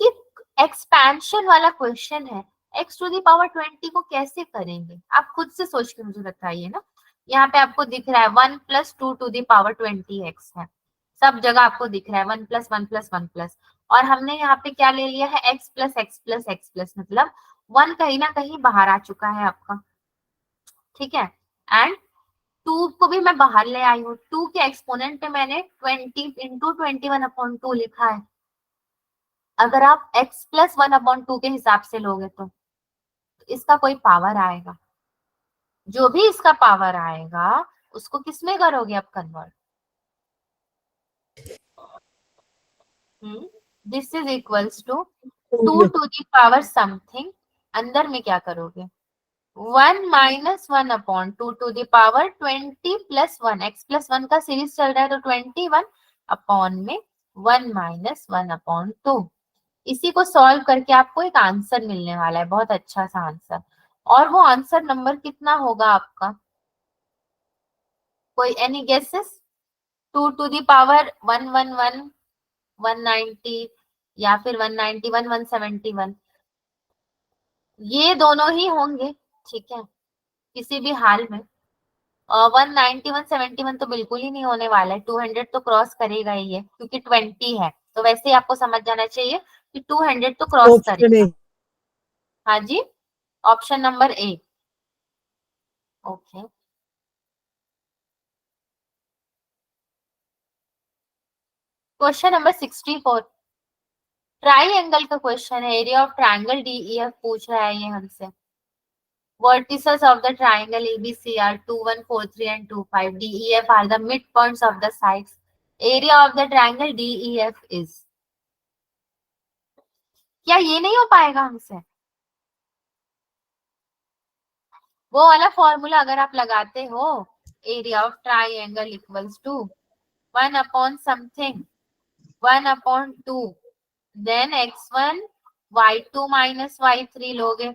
कि एक्सपेंशन वाला क्वेश्चन है, x टू द पावर 20 को कैसे करेंगे? आप खुद से सोच के मुझे बताइए ना। यहाँ पे आपको दिख रहा है 1 + 2 टू द पावर 20x है, सब जगह आपको दिख रहा है 1 + 1 + 1 +, और हमने यहाँ पे क्या ले लिया है x + x + x +, मतलब 1 कहीं ना कहीं बाहर आ चुका है आपका। ठीक है, एंड 2 को भी मैं बाहर ले आई हूँ, 2 के एक्सपोनेंट पे मैंने 20 × 21/2 लिखा है। अगर आप x + 1/2 के हिसाब से लोगे तो इसका कोई पावर आएगा, जो भी इसका पावर आएगा उसको किस में करोगे आप convert? This is equals to 2 to the power something, अंदर में क्या करोगे 1 - 1/2 टू द पावर 20 + 1, x + 1 का सीरीज चल रहा है तो 21 अपॉन में 1 - 1/2। इसी को सॉल्व करके आपको एक आंसर मिलने वाला है, बहुत अच्छा सा आंसर, और वो आंसर नंबर कितना होगा आपका? कोई any guesses? 2 to the power 111 190 या फिर 191 171, ये दोनों ही होंगे। ठीक है, किसी भी हाल में 190 171 तो बिल्कुल ही नहीं होने वाला है, 200 तो क्रॉस करेगा ही है क्योंकि 20 है, तो वैसे ही आपको समझ जाना चाहिए कि 200 तो क्रॉस ऑप्शन करेगा। ए। हाँ जी, option number A. Okay, question number 64 triangle का क्वेश्चन है, एरिया ऑफ ट्राइंगल डीईएफ पूछ रहा है ये हमसे। Vertices of the triangle ABC are 2, 1, 4, 3 and 2, 5. DEF are the midpoints of the sides. Area of the triangle DEF is. क्या ये नहीं हो पाएगा हमसे? वो वाला फॉर्मूला अगर आप लगाते हो, area of triangle equals to 1/something 1/2, then x1 y2 - y3 लोगे,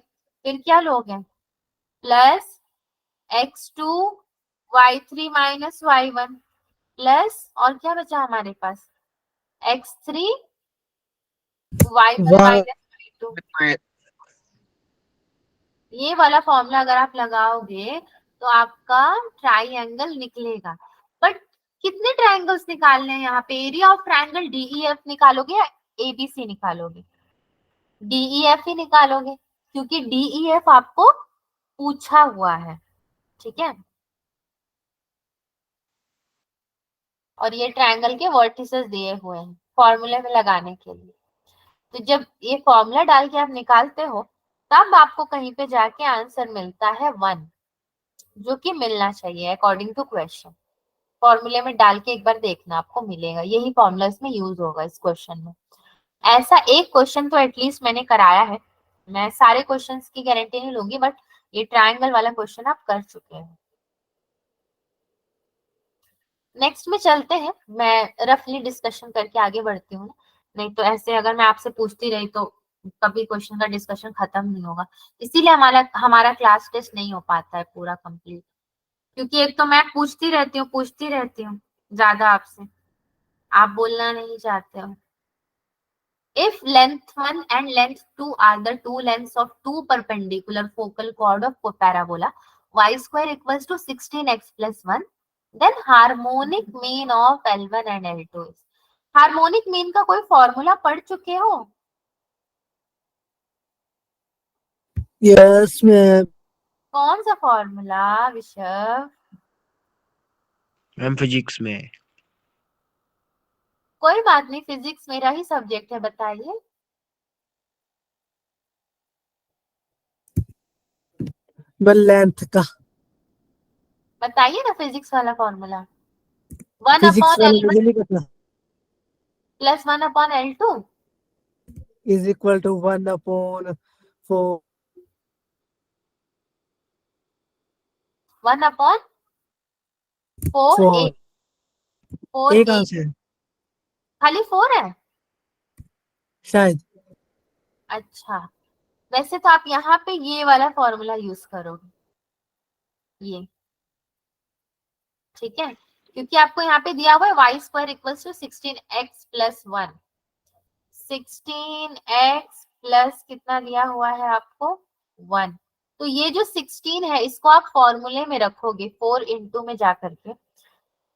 फिर क्या लोगे plus x2 y3 - y1 plus, और क्या बचा हमारे पास x3 y1 वाह, - y2। ये वाला फॉर्मूला अगर आप लगाओगे तो आपका ट्राइंगल निकलेगा। बट कितने ट्राइंगल्स निकालने हैं यहाँ पे? एरिया ऑफ ट्राइंगल डीईएफ निकालोगे या एबीसी निकालोगे? डीईएफ ही निकालोगे क्योंकि डीईएफ आपको पूछा हुआ है। ठीक है, और ये ट्राइंगल के वर्टिसेस दिए हुए हैं फॉर्मूले में लगाने के लिए। तो जब ये फॉर्मूला डाल के आप निकालते हो तब आपको कहीं पे जाके आंसर मिलता है 1, जो कि मिलना चाहिए अकॉर्डिंग टू क्वेश्चन। फॉर्मूले में डाल के एक बार देखना, आपको मिलेगा, यही फॉर्मूला इसमें यूज होगा इस क्वेश्चन में। ऐसा एक क्वेश्चन तो एटलीस्ट मैंने कराया है, मैं सारे क्वेश्चंस की गारंटी नहीं लूंगी, बट ये ट्राइंगल वाला क्वेश्चन आप कर चुके हैं। नेक्स्ट में चलते हैं, मैं रफली डिस्कशन करके आगे बढ़ती हूँ, नहीं तो ऐसे अगर मैं आपसे पूछती रही तो कभी क्वेश्चन का डिस्कशन खत्म नहीं होगा। इसीलिए हमारा हमारा क्लास टेस्ट नहीं हो पाता है पूरा कंप्लीट, क्योंकि एक तो मैं पूछती रहती हूँ ज्यादा आपसे, आप बोलना नहीं चाहते हो। If length 1 and length 2 are the two lengths of two perpendicular focal chord of parabola, y² equals to 16x plus 1, then harmonic mean of L1 and L2 is. Harmonic mean का कोई फॉर्मूला पढ़ चुके हो? Yes ma'am. कौन सा formula विशव? Ma'am physics में। कोई बात नहीं, फिजिक्स मेरा ही सब्जेक्ट है, बताइए। लेंथ का बताइए ना फिजिक्स वाला फॉर्मूला। 1 फिजिक्स अपॉन वाला L1 मुझे नहीं पता। Plus 1 upon L2 is equal to 1/4। 1 upon 4A। 4 एक 4A आंसर खाली 4 है। शायद। अच्छा, वैसे तो आप यहाँ पे ये वाला फॉर्मूला यूज करोगे, ये, ठीक है, क्योंकि आपको यहाँ पे दिया हुआ है y square equals to 16x plus 1। 16x plus कितना दिया हुआ है आपको 1। तो ये जो 16 है इसको आप फॉर्मूले में रखोगे 4 इंटू में जाकर के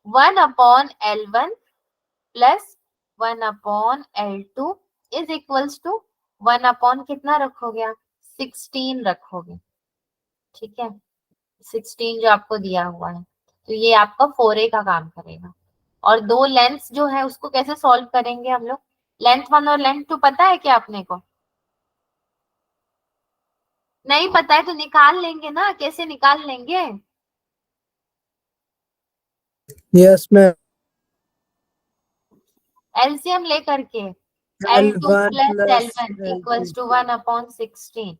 1 upon L1 plus 1 upon L2 is equals to 1 upon कितना रखोगे आप 16 रखोगे, ठीक है, 16 जो आपको दिया हुआ है। तो ये आपका 4A का काम करेगा। और दो लेंथ जो है उसको कैसे सॉल्व करेंगे हम लोग। लेंथ 1 और लेंथ 2 पता है क्या अपने को? नहीं पता है तो निकाल लेंगे ना, कैसे निकाल लेंगे? Yes ma'am. एलसीएम लेकर के L2 L1 plus plus L1 L2। Equals to 1 upon 16।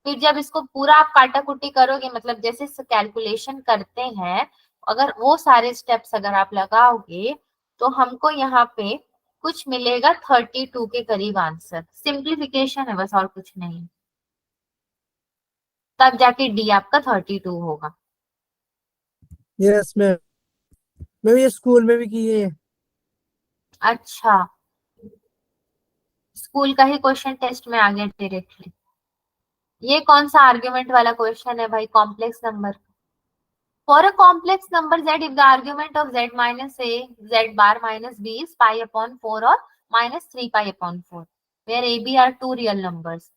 फिर जब इसको पूरा आप काटाकुटी करोगे, मतलब जैसे कैलकुलेशन करते हैं, अगर वो सारे स्टेप्स अगर आप लगाओगे तो हमको यहाँ पे कुछ मिलेगा 32 के करीब आंसर। सिंप्लीफिकेशन है बस, और कुछ नहीं, तब जाके डी आपका 32 होगा। यस मैम, मैं ये स्कूल में भी किए हैं। अच्छा, स्कूल का ही क्वेश्चन टेस्ट में आ गया डायरेक्टली। ये कौन सा आर्ग्यूमेंट वाला क्वेश्चन है भाई? Complex number. For a complex number z, if the argument of z minus a, z bar minus b is pi upon 4 or minus 3 pi upon 4, where a, b are two real numbers,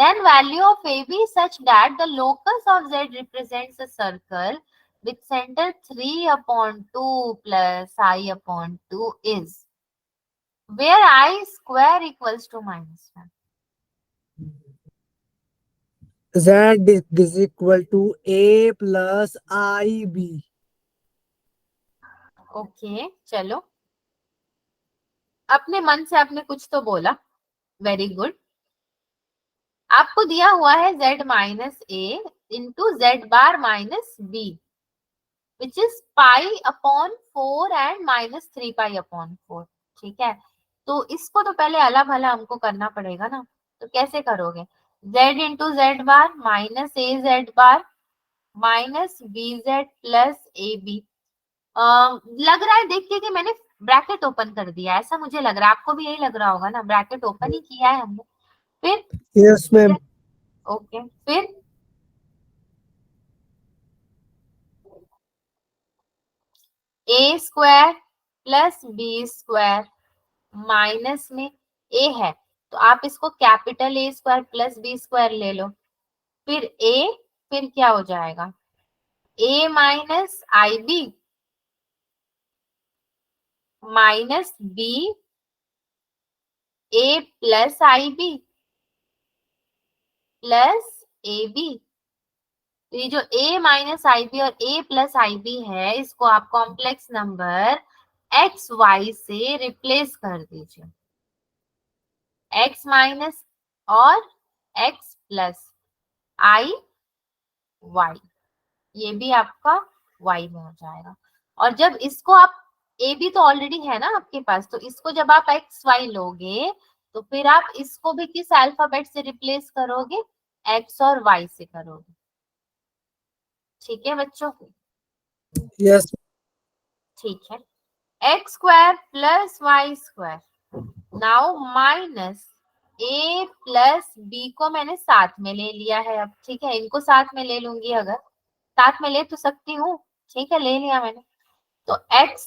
then value of a, b is such that the locus of z represents a circle with center 3 upon 2 plus I upon 2 is, where I square equals to minus 1. Z is equal to A plus IB। Okay चलो, अपने मन से आपने कुछ तो बोला, very good. आपको दिया हुआ है z minus a into z bar minus b which is pi upon 4 and minus 3 pi upon 4, ठीक है। तो इसको तो पहले अला भला हमको करना पड़ेगा ना, तो कैसे करोगे? z into z bar minus a z bar minus b z plus A b. लग रहा है देख के कि मैंने ब्रैकेट ओपन कर दिया, ऐसा मुझे लग रहा है, आपको भी यही लग रहा होगा ना, ब्रैकेट ओपन ही किया है हमने। फिर यस मैम। ओके, फिर A square plus B square minus में ए है तो आप इसको capital A square plus B square ले लो, फिर ए, फिर क्या हो जाएगा A minus I B minus B A plus I B plus A B. ये जो a माइनस आई बी और a प्लस आई बी है इसको आप कॉम्प्लेक्स नंबर एक्स वाई से रिप्लेस कर दीजिए, x माइनस और x प्लस आई वाई, ये भी आपका y में हो जाएगा। और जब इसको आप a भी तो ऑलरेडी है ना आपके पास, तो इसको जब आप x y लोगे तो फिर आप इसको भी किस अल्फाबेट से रिप्लेस करोगे? x और y से करोगे, ठीक है बच्चों? यस। ठीक है, X square plus Y square now minus ए प्लस बी को मैंने साथ में ले लिया है अब, ठीक है, इनको साथ में ले लूंगी, अगर साथ में ले तो सकती हूँ, ठीक है, ले लिया मैंने। तो x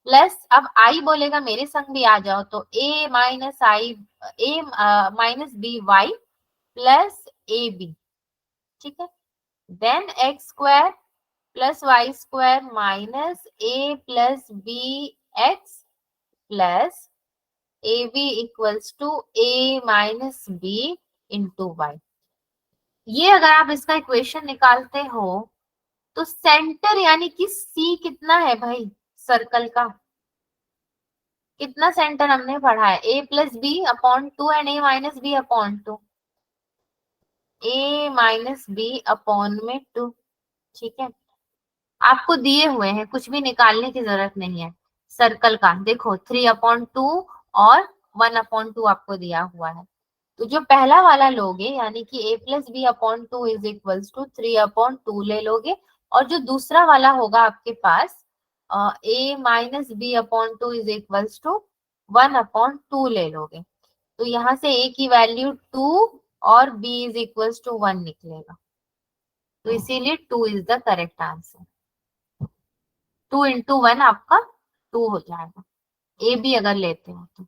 प्लस अब आई बोलेगा मेरे संग भी आ जाओ, तो a minus i a minus b y plus A b, ठीक है, then x square plus Y square minus A plus b x plus A b equals to A minus b into y. ये अगर आप इसका equation निकालते हो तो centre यानी कि सी कितना है भाई सर्कल का, कितना सेंटर हमने पढ़ा है, A plus B upon two and A minus B upon two, A minus B upon में टू। ठीक है, आपको दिए हुए हैं, कुछ भी निकालने की जरूरत नहीं है। सर्कल का देखो 3/2 और 1/2 आपको दिया हुआ है। तो जो पहला वाला लोगे यानी कि a plus B upon two is equals to 3/2 ले लोगे, और जो दूसरा वाला होगा आपके पास a minus B upon two is equals to 1/2 ले लोगे। तो यहाँ से a की वैल्यू 2 और b इज इक्वल्स टू 1 निकलेगा। तो इसीलिए 2 is the correct answer. 2 into 1 आपका 2 हो जाएगा, ए बी अगर लेते हो तो।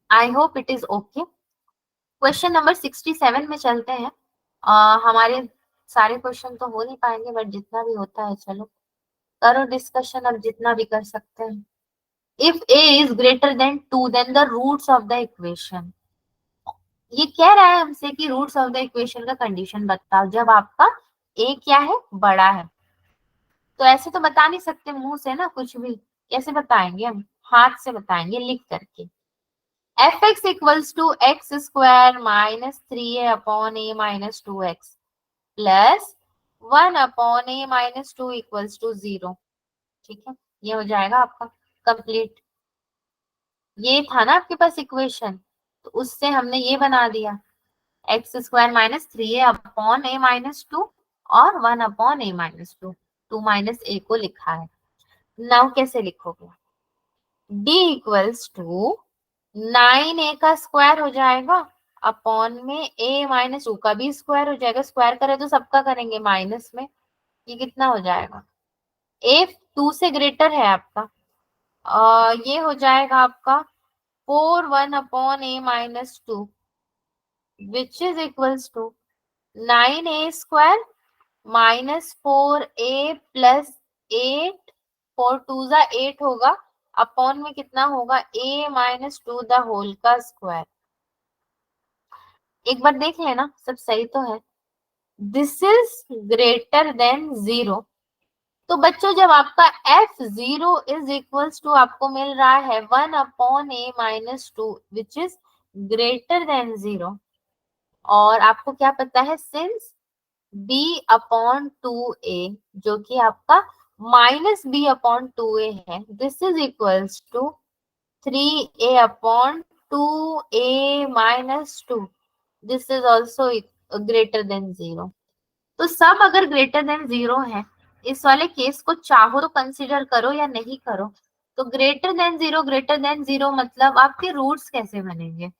I hope it is okay. Question number 67 में चलते हैं। हमारे सारे क्वेश्चन तो हो नहीं पाएंगे, बट जितना भी होता है चलो करो डिस्कशन, अब जितना भी कर सकते हैं। If a is greater than 2 then the roots of the equation. ये कह रहा है हमसे कि रूट्स ऑफ द इक्वेशन का कंडीशन बताओ जब आपका ए क्या है, बड़ा है। तो ऐसे तो बता नहीं सकते मुंह से ना कुछ भी, कैसे बताएंगे हम, हाथ से बताएंगे लिख करके। F x equals to x square minus 3a upon a minus 2x plus 1/a minus 2 equals to 0। ठीक है, ये हो जाएगा आपका कंप्लीट। ये था ना आपके पास इक्वेशन, तो उससे हमने ये बना दिया x square minus 3a upon a minus 2 और 1/a माइनस 2, 2 माइनस a को लिखा है। नाउ कैसे लिखोगे, d इक्वल्स टू 9a का स्क्वायर हो जाएगा अपॉन में a माइनस 2 का भी स्क्वायर हो जाएगा। स्क्वायर करे तो सबका करेंगे माइनस में, ये कितना हो जाएगा, a 2 से ग्रेटर है आपका, ये हो जाएगा आपका 4 1/a minus 2 which is equals to 9a square minus 4a plus 8, 4 2 जा 8 होगा, अपॉन में कितना होगा a माइनस 2 द होल का स्क्वायर। एक बार देख लेना सब सही तो है। This is greater than 0। तो बच्चों जब आपका f0 इज इक्वल्स टू आपको मिल रहा है 1/a minus 2 which is greater than 0, और आपको क्या पता है सिंस b/2a जो कि आपका माइनस b/2a है, this is equals to 3a/2a minus 2, this is also greater than 0। तो सब अगर ग्रेटर देन 0 है, इस वाले केस को चाहो तो कंसीडर करो या नहीं करो। तो ग्रेटर देन 0 मतलब आपके रूट्स कैसे बनेंगे,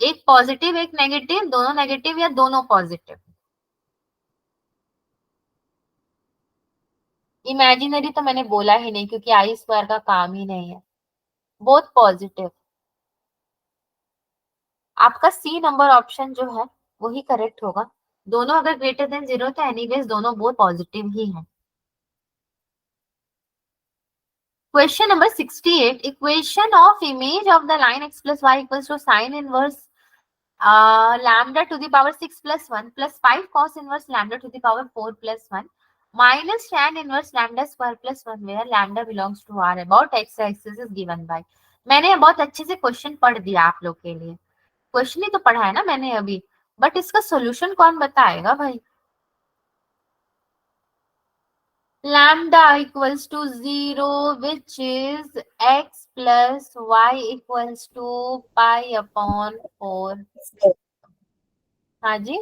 एक पॉजिटिव एक नेगेटिव, दोनों नेगेटिव या दोनों पॉजिटिव। इमेजिनरी तो मैंने बोला ही नहीं क्योंकि आई स्क्वायर का काम ही नहीं है, बोथ पॉजिटिव। आपका सी नंबर ऑप्शन जो है वही करेक्ट होगा। दोनों अगर ग्रेटर देन 0 तो एनीवेज दोनों बोथ पॉजिटिव ही हैं। Question number 68. Equation of image of the line x plus y equals to sin inverse lambda to the power 6 plus 1 plus 5 cos inverse lambda to the power 4 plus 1 minus tan inverse lambda square plus 1 where lambda belongs to R about x axis is given by। मैंने बहुत अच्छे से question पढ़ दिया आप लोग के लिए, क्वेश्चन ही तो पढ़ा है ना मैंने अभी, बट इसका सोल्यूशन कौन बताएगा भाई। lambda equals to 0 which is x plus y equals to pi upon 4। हाँ जी,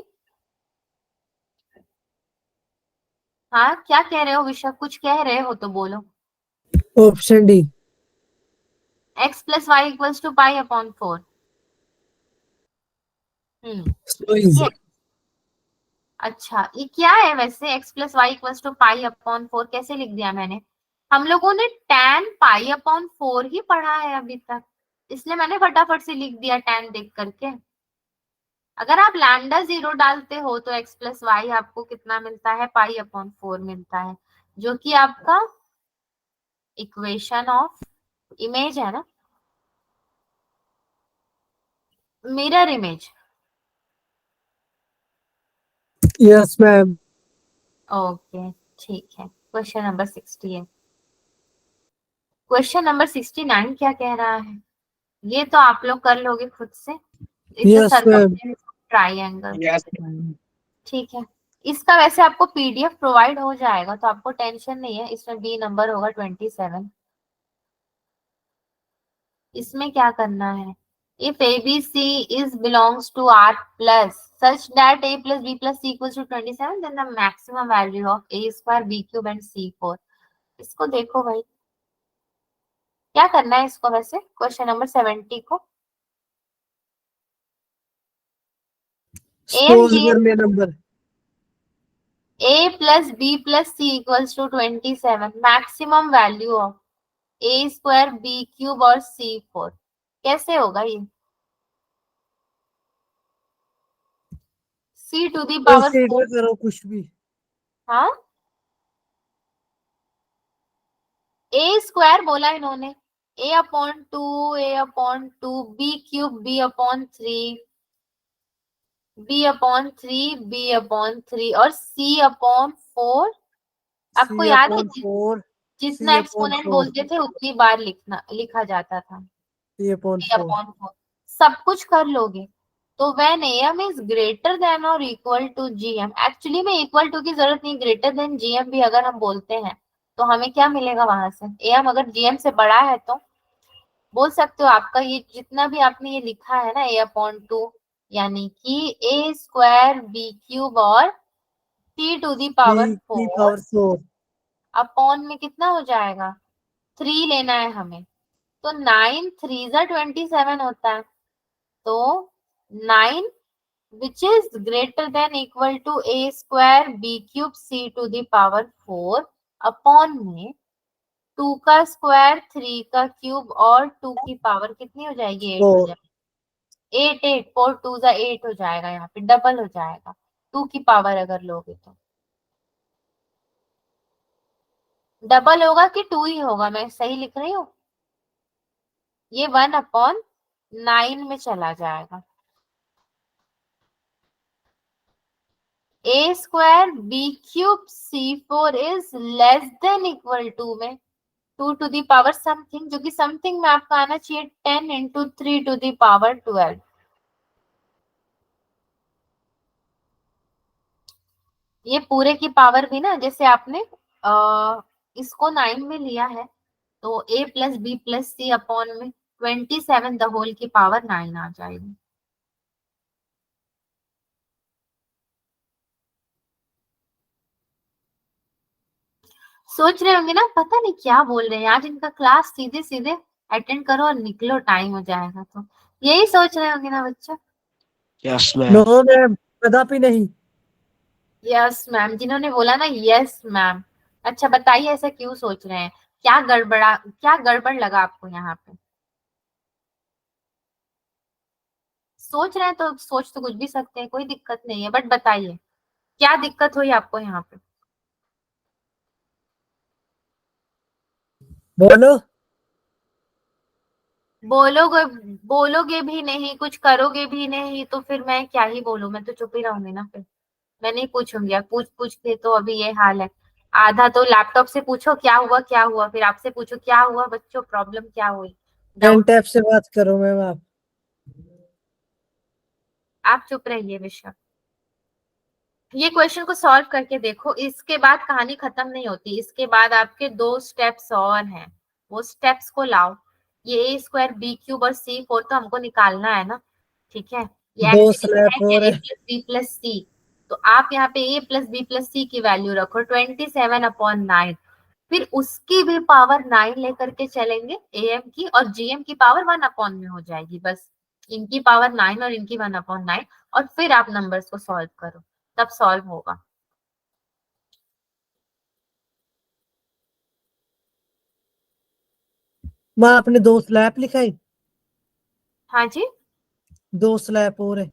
हाँ क्या कह रहे हो विशाख, कुछ कह रहे हो तो बोलो। Option D. x plus y equals to pi upon 4। So easy. ये अच्छा ये क्या है वैसे, x plus y equals to pi upon 4 कैसे लिख दिया मैंने, हम लोगों ने tan pi upon 4 ही पढ़ा है अभी तक, इसलिए मैंने फटाफट से लिख दिया tan देख करके। अगर आप लैम्डा 0 डालते हो तो x प्लस वाई आपको कितना मिलता है, पाई अपॉन 4 मिलता है, जो कि आपका इक्वेशन ऑफ इमेज है ना, mirror image. Yes ma'am. Okay ठीक है, क्वेश्चन नंबर 68। क्वेश्चन नंबर 69 क्या कह रहा है, ये तो आप लोग कर लोगे खुद से। It's a yes ma'am. Circumference triangle. Yes ठीक है, इसका वैसे आपको पीडीएफ प्रोवाइड हो जाएगा, तो आपको टेंशन नहीं है। इसमें बी नंबर होगा 27। इसमें क्या करना है, if ABC is belongs to R plus such that A plus B plus C equals to 27, then the maximum value of A square B cube and C4। इसको देखो भाई, क्या करना है इसको, वैसे क्वेश्चन नंबर 70 को A and सपोज G, करने number. A plus B plus C equals to 27, maximum value of A square B cube और C4। कैसे होगा ये, C to the power consider 4। करो कुछ भी। हाँ, ए स्क्वायर बोला इन्होंने, A/2 बी क्यूब B/3 और C/4। आपको सी याद है अपॉन 4। जितना सी अपॉन एक्सपोनेंट 4। बोलते थे उतनी बार लिखा जाता था। सी अपॉन 4। C/4 सब कुछ कर लोगे तो when AM is greater then और इक्वल टू GM, एक्चुअली में इक्वल टू की जरूरत नहीं, ग्रेटर देन GM भी अगर हम बोलते हैं तो हमें क्या मिलेगा वहां से, AM अगर GM से बड़ा है तो बोल सकते हो आपका ये जितना भी आपने ये लिखा है ना A/2, यानी कि A स्क्वायर B क्यूब और C to the power b की 4 पावर 4। अपॉन में कितना हो जाएगा, 3 लेना है हमें, तो 9 3 जा 27 होता है। तो 9 which is greater than equal to A square B cube C to the power 4 upon में 2 का स्क्वायर 3 का क्यूब और 2 की पावर कितनी हो जाएगी, 8 हो 4। जाएगी। 8 8 4 2 जा 8 हो जाएगा, यहाँ पे डबल हो जाएगा 2 की पावर अगर लोगे तो। डबल होगा कि 2 ही होगा, मैं सही लिख रही हूँ, ये 1/9 में चला जाएगा। A square B cube C4 is less than equal to में 2 टू दी पावर समथिंग, जो कि समथिंग में आपका आना चाहिए 10 इंटू 3 टू दी पावर 12। ये पूरे की पावर भी ना, जैसे आपने इसको 9 में लिया है तो A plus b plus c upon में 27 द होल की पावर 9 आ जाएगी। सोच रहे होंगे ना पता नहीं क्या बोल रहे हैं, आज इनका क्लास सीधे सीधे अटेंड करो और निकलो, टाइम हो जाएगा, तो यही सोच रहे होंगे ना बच्चों। Yes no ma'am. मैम, कदापि नहीं। यस मैम, जिन्होंने बोला ना यस मैम। अच्छा बताइए ऐसा क्यों सोच रहे हैं, क्या गड़बड़ लगा आपको यहाँ पे, सोच रहे हैं तो सोच तो कुछ भी सकते हैं, कोई दिक्कत नहीं है, बट बताइए क्या दिक्कत हुई आपको यहाँ पे। बोलो। बोलोगे बोलोगे भी नहीं, कुछ करोगे भी नहीं, तो फिर मैं क्या ही बोलूं, मैं तो चुप ही रहूंगी ना फिर, मैं नहीं पूछूंगी। आप पूछ पूछ के तो अभी ये हाल है, आधा तो लैपटॉप से पूछो क्या हुआ, फिर आपसे पूछो क्या हुआ बच्चों, प्रॉब्लम क्या हुई, पेन डाउट। टैप से बात करो मैम आप। आप चुप रहिए ऋषभ। ये क्वेश्चन को सॉल्व करके देखो, इसके बाद कहानी खत्म नहीं होती, इसके बाद आपके 2 स्टेप्स और हैं, वो स्टेप्स को लाओ। ये ए स्क्वायर बी क्यूब और C4 तो हमको निकालना है ना, ठीक है, ये 2 एक्चुअली में है स्लैब क्या, और ए है। प्लस बी प्लस सी, तो आप यहाँ पे ए प्लस बी प्लस सी की वैल्यू रखो 27/9, फिर उसकी भी पावर 9 लेकर के चलेंगे, AM की और GM की पावर 1 में हो जाएगी, बस इनकी पावर 9 और इनकी 1/9, और फिर आप नंबर्स को सॉल्व करो, तब सॉल्व होगा। माँ आपने 2 स्लैब लिखाई। हाँ जी, 2 स्लैब और है।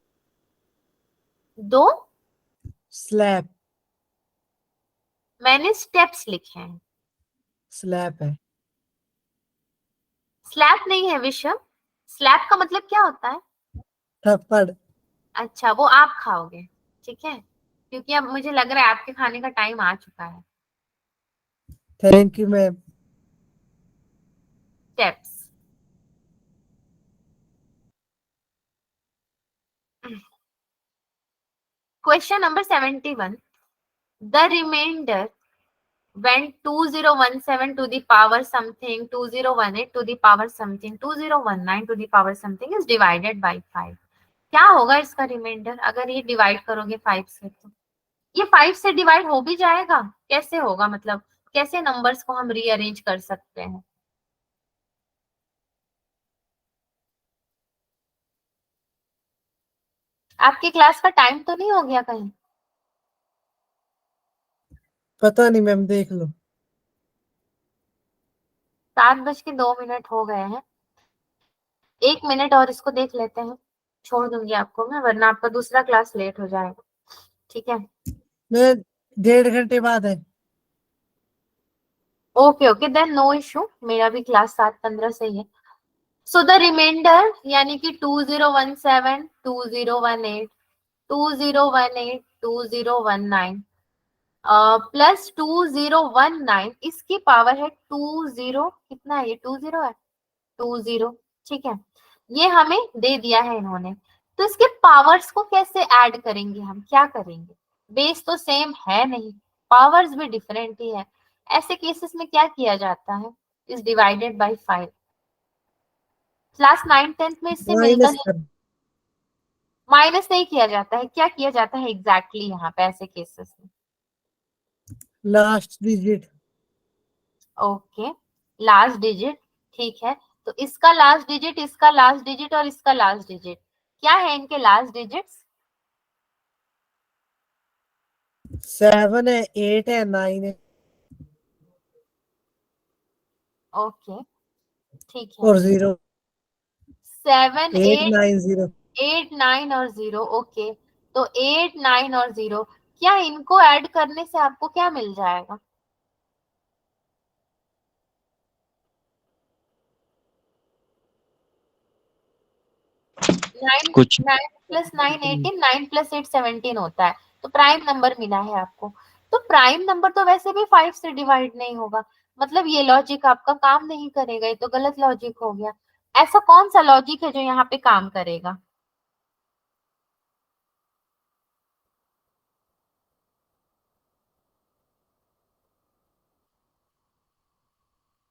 2 स्लैब मैंने स्टेप्स लिखे हैं, स्लैब है। स्लैब नहीं है विषम। स्लैब का मतलब क्या होता है? थप्पड़। अच्छा, वो आप खाओगे, ठीक है, क्योंकि अब मुझे लग रहा है आपके खाने का टाइम आ चुका है। Thank you ma'am. Steps. Question number 71, the reminder when 2017 to the power something, 2018 to the power something, 2019 to the power something is divided by 5, क्या होगा इसका रिमाइंडर अगर ये डिवाइड करोगे 5 से? तो ये 5 से डिवाइड हो भी जाएगा, कैसे होगा, मतलब कैसे नंबर्स को हम रीअरेंज कर सकते हैं? आपकी क्लास का टाइम तो नहीं हो गया कहीं? पता नहीं मैम, देख लो। 7:02 हो गए हैं, 1 मिनट और इसको देख लेते हैं, छोड़ दूंगी आपको मैं, वरना आपका दूसरा क्लास लेट हो जाएगा, ठीक है? मैं 1.5 घंटे बाद है। Okay okay, then no issue, मेरा भी क्लास 7:15 से ही है। सो द रिमाइंडर यानी कि 2017, 2018, 2018, 2019 प्लस 2019, इसकी पावर है 20, कितना है ये? 20 है, 20, ठीक है, ये हमें दे दिया है इन्होंने। तो इसके पावर्स को कैसे ऐड करेंगे, हम क्या करेंगे? बेस तो सेम है नहीं, पावर्स भी डिफरेंट ही है। ऐसे केसेस में क्या किया जाता है? Is divided by 5। क्लास 9-10 में इससे मिलता माइनस नहीं, कर। माइनस नहीं किया जाता है, क्या किया जाता है एग्जैक्टली यहाँ पे ऐसे केसेस में? Last digit. Okay, last digit, ठीक है, तो इसका लास्ट डिजिट, इसका लास्ट डिजिट और इसका लास्ट डिजिट, क्या है इनके लास्ट डिजिट्स? 7 है, 8 है, 9 है ओके, ठीक है, और 0। 7, 8 8, 9 0। 8, 9 और 0, ओके, तो 8, 9 और 0, क्या इनको ऐड करने से आपको क्या मिल जाएगा? 9, कुछ 9 प्लस 9 18, 9 प्लस 8 17 होता है, तो प्राइम नंबर मिला है आपको। तो प्राइम नंबर तो वैसे भी 5 से डिवाइड नहीं होगा, मतलब ये लॉजिक आपका काम नहीं करेगा, ये तो गलत लॉजिक हो गया। ऐसा कौन सा लॉजिक है जो यहाँ पे काम करेगा?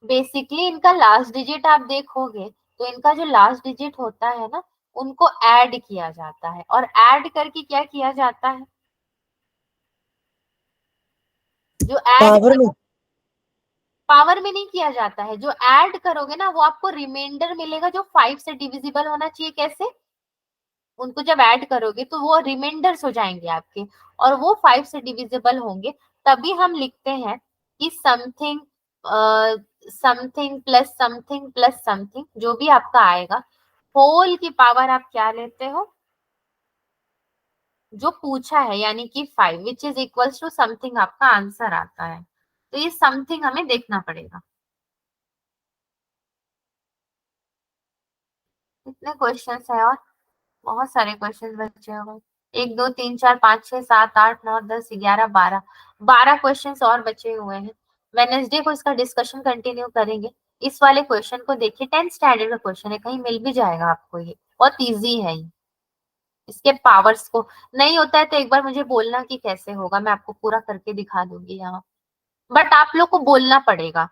बेसिकली इनका लास्ट डिजिट आप देखोगे तो इनका जो लास्ट डिजिट होता है ना, उनको ऐड किया जाता है, और ऐड करके क्या किया जाता है? जो ऐड पावर में। पावर में नहीं किया जाता है, जो ऐड करोगे ना वो आपको रिमाइंडर मिलेगा जो 5 से डिविजिबल होना चाहिए। कैसे? उनको जब ऐड करोगे तो वो रिमाइंडर्स हो जाएंगे आपके, और वो 5 से डिविजिबल होंगे, तभी हम लिखते हैं कि something something plus something plus something, जो भी आपका आएगा, होल की पावर आप क्या लेते हो? जो पूछा है, यानी कि 5 which is equals to something, आपका आंसर आता है। तो ये समथिंग हमें देखना पड़ेगा। कितने क्वेश्चंस है और? बहुत सारे क्वेश्चंस बचे हो गए, 1 2 3 4 5 6 7 8 9 10 11 12, 12 क्वेश्चंस और बचे हुए हैं। वेडनेसडे को इसका डिस्कशन कंटिन्यू करेंगे। इस वाले क्वेश्चन को देखिए, 10th स्टैंडर्ड का क्वेश्चन है, कहीं मिल भी जाएगा आपको, ये बहुत इजी है ये। इसके पावर्स को नहीं होता है तो एक बार मुझे बोलना कि कैसे होगा, मैं आपको पूरा करके दिखा दूंगी यहाँ, बट आप लोग को बोलना पड़ेगा।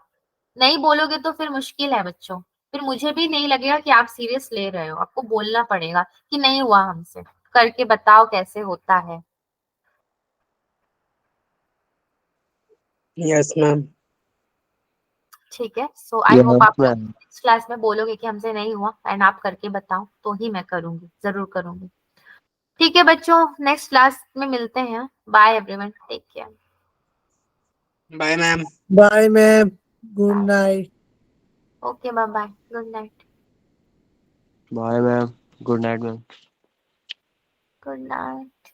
नहीं बोलोगे तो फिर मुश्किल है बच्चों, फिर मुझे भी नहीं लगेगा कि आप सीरियस ले रहे हो। आपको बोलना पड़ेगा कि नहीं हुआ हमसे, करके बताओ कैसे होता है। Yes ma'am. ठीक है, सो आई होप आप मैम। नेक्स्ट क्लास में बोलोगे कि हमसे नहीं हुआ एंड आप करके बताओ, तो ही मैं करूंगी, जरूर करूंगी। ठीक है बच्चों, नेक्स्ट क्लास में मिलते हैं। Bye everyone, take care. Bye ma'am. Bye ma'am. Good night. Okay, bye bye, good night. Bye ma'am, good night ma'am. Good night.